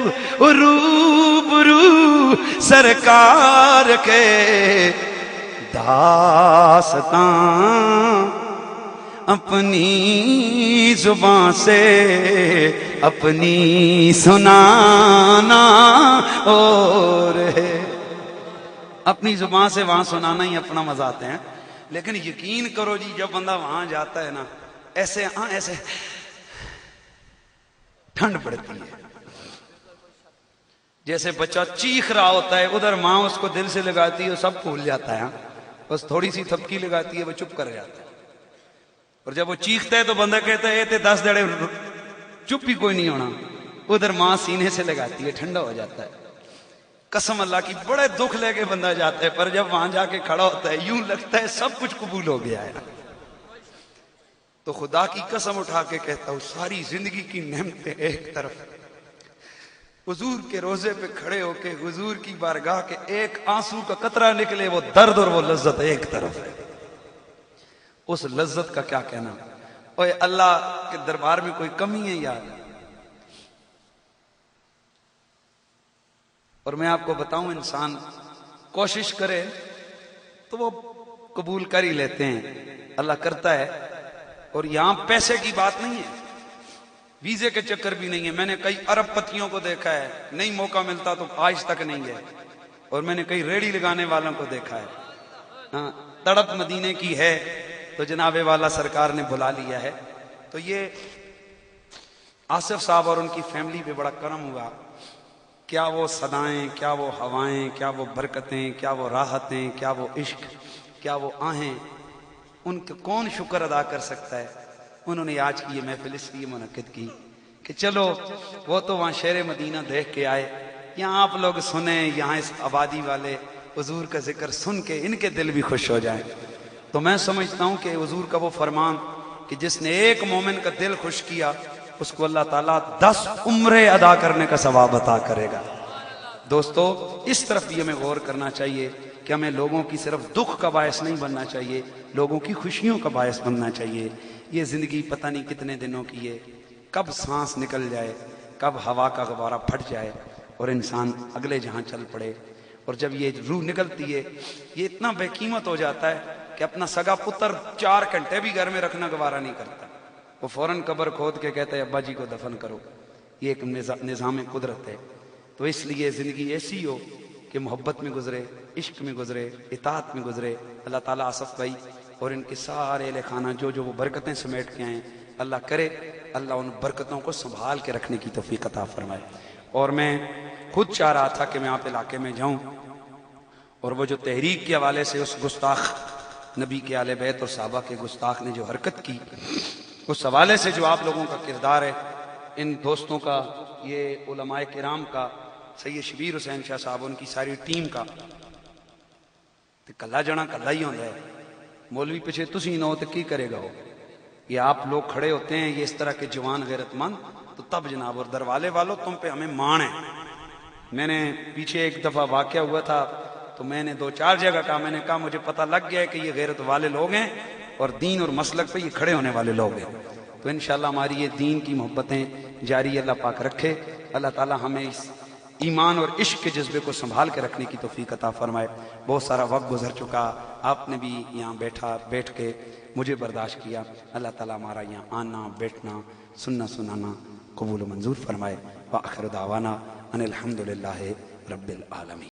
روبرو سرکار کے، داستاں اپنی زبان سے اپنی سنانا اور ہے۔ اپنی زبان سے وہاں سنانا ہی اپنا مزہ آتے ہیں، لیکن یقین کرو جی جب بندہ وہاں جاتا ہے نا ایسے ایسے ٹھنڈ پڑتی ہے، جیسے بچہ چیخ رہا ہوتا ہے، ادھر ماں اس کو دل سے لگاتی ہے سب بھول جاتا ہے، بس تھوڑی سی تھپکی لگاتی ہے وہ چپ کر جاتا ہے، اور جب وہ چیختا ہے تو بندہ کہتا ہے تے 10 دڑے چپ ہی کوئی نہیں ہونا، ادھر ماں سینے سے لگاتی ہے، ٹھنڈا ہو جاتا ہے۔ قسم اللہ کی بڑے دکھ لے کے بندہ جاتا ہے، پر جب وہاں جا کے کھڑا ہوتا ہے یوں لگتا ہے سب کچھ قبول ہو گیا ہے۔ تو خدا کی قسم اٹھا کے کہتا ہوں ساری زندگی کی نعمتیں ایک طرف، حضور کے روزے پہ کھڑے ہو کے حضور کی بارگاہ کے ایک آنسو کا قطرہ نکلے وہ درد اور وہ لذت ایک طرف ہے، اس لذت کا کیا کہنا۔ اوے اللہ کے دربار میں کوئی کمی ہے یار؟ اور میں آپ کو بتاؤں انسان کوشش کرے تو وہ قبول کر ہی لیتے ہیں، اللہ کرتا ہے۔ اور یہاں پیسے کی بات نہیں ہے، ویزے کے چکر بھی نہیں ہے، میں نے کئی ارب پتیوں کو دیکھا ہے، نہیں موقع ملتا تو آج تک نہیں ہے، اور میں نے کئی ریڑی لگانے والوں کو دیکھا ہے، ہاں تڑپ مدینے کی ہے تو جناب والا سرکار نے بلا لیا ہے۔ تو یہ آصف صاحب اور ان کی فیملی پہ بڑا کرم ہوا، کیا وہ صدائیں، کیا وہ ہوائیں، کیا وہ برکتیں، کیا وہ راحتیں، کیا وہ عشق، کیا وہ آہیں، ان کا کون شکر ادا کر سکتا ہے۔ انہوں نے آج کی یہ محفل اس لیے منعقد کی کہ چلو وہ تو وہاں شہر مدینہ دیکھ کے آئے، یہاں آپ لوگ سنیں، یہاں اس آبادی والے حضور کا ذکر سن کے ان کے دل بھی خوش ہو جائیں۔ تو میں سمجھتا ہوں کہ حضور کا وہ فرمان کہ جس نے ایک مومن کا دل خوش کیا اس کو اللہ تعالیٰ 10 عمرے ادا کرنے کا ثواب عطا کرے گا۔ دوستو اس طرف بھی ہمیں غور کرنا چاہیے کہ ہمیں لوگوں کی صرف دکھ کا باعث نہیں بننا چاہیے، لوگوں کی خوشیوں کا باعث بننا چاہیے۔ یہ زندگی پتہ نہیں کتنے دنوں کی ہے، کب سانس نکل جائے، کب ہوا کا غبارہ پھٹ جائے اور انسان اگلے جہاں چل پڑے۔ اور جب یہ روح نکلتی ہے یہ اتنا بے قیمت ہو جاتا ہے کہ اپنا سگا پتر 4 گھنٹے بھی گھر میں رکھنا گوارا نہیں کرتا، وہ فوراً قبر کھود کے کہتا ہے ابا جی کو دفن کرو۔ یہ ایک نظام قدرت ہے۔ تو اس لیے زندگی ایسی ہو کہ محبت میں گزرے، عشق میں گزرے، اطاعت میں گزرے۔ اللہ تعالیٰ آصف بھائی اور ان کے سارے اہل خانہ جو وہ برکتیں سمیٹ کے آئے، اللہ کرے اللہ ان برکتوں کو سنبھال کے رکھنے کی توفیق عطا فرمائے۔ اور میں خود چاہ رہا تھا کہ میں آپ علاقے میں جاؤں اور وہ جو تحریک کے حوالے سے اس گستاخ نبی کے آل بیت اور صحابہ کے گستاخ نے جو حرکت کی اس حوالے سے جو آپ لوگوں کا کردار ہے، ان دوستوں کا، یہ علماء کرام کا، سید شبیر حسین شاہ صاحب، ان کی ساری ٹیم کا، تے کلا جنا کلا ہی ہوندا ہے، مولوی پیچھے تسی نہ ہو تو کی کرے گا ہو؟ یہ آپ لوگ کھڑے ہوتے ہیں، یہ اس طرح کے جوان غیرت مند، تو تب جناب، اور دروالے والوں تم پہ ہمیں مان ہے۔ میں نے پیچھے ایک دفعہ واقعہ ہوا تھا تو میں نے 2-4 جگہ کہا، میں نے کہا مجھے پتہ لگ گیا ہے کہ یہ غیرت والے لوگ ہیں اور دین اور مسلک پہ یہ کھڑے ہونے والے لوگ ہیں۔ تو انشاءاللہ ہماری یہ دین کی محبتیں جاری اللہ پاک رکھے، اللہ تعالی ہمیں اس ایمان اور عشق کے جذبے کو سنبھال کے رکھنے کی توفیق عطا فرمائے۔ بہت سارا وقت گزر چکا، آپ نے بھی یہاں بیٹھ کے مجھے برداشت کیا، اللہ تعالیٰ ہمارا یہاں آنا بیٹھنا سننا سنانا قبول و منظور فرمائے۔ وآخر دعوانا ان الحمدللہ رب العالمین۔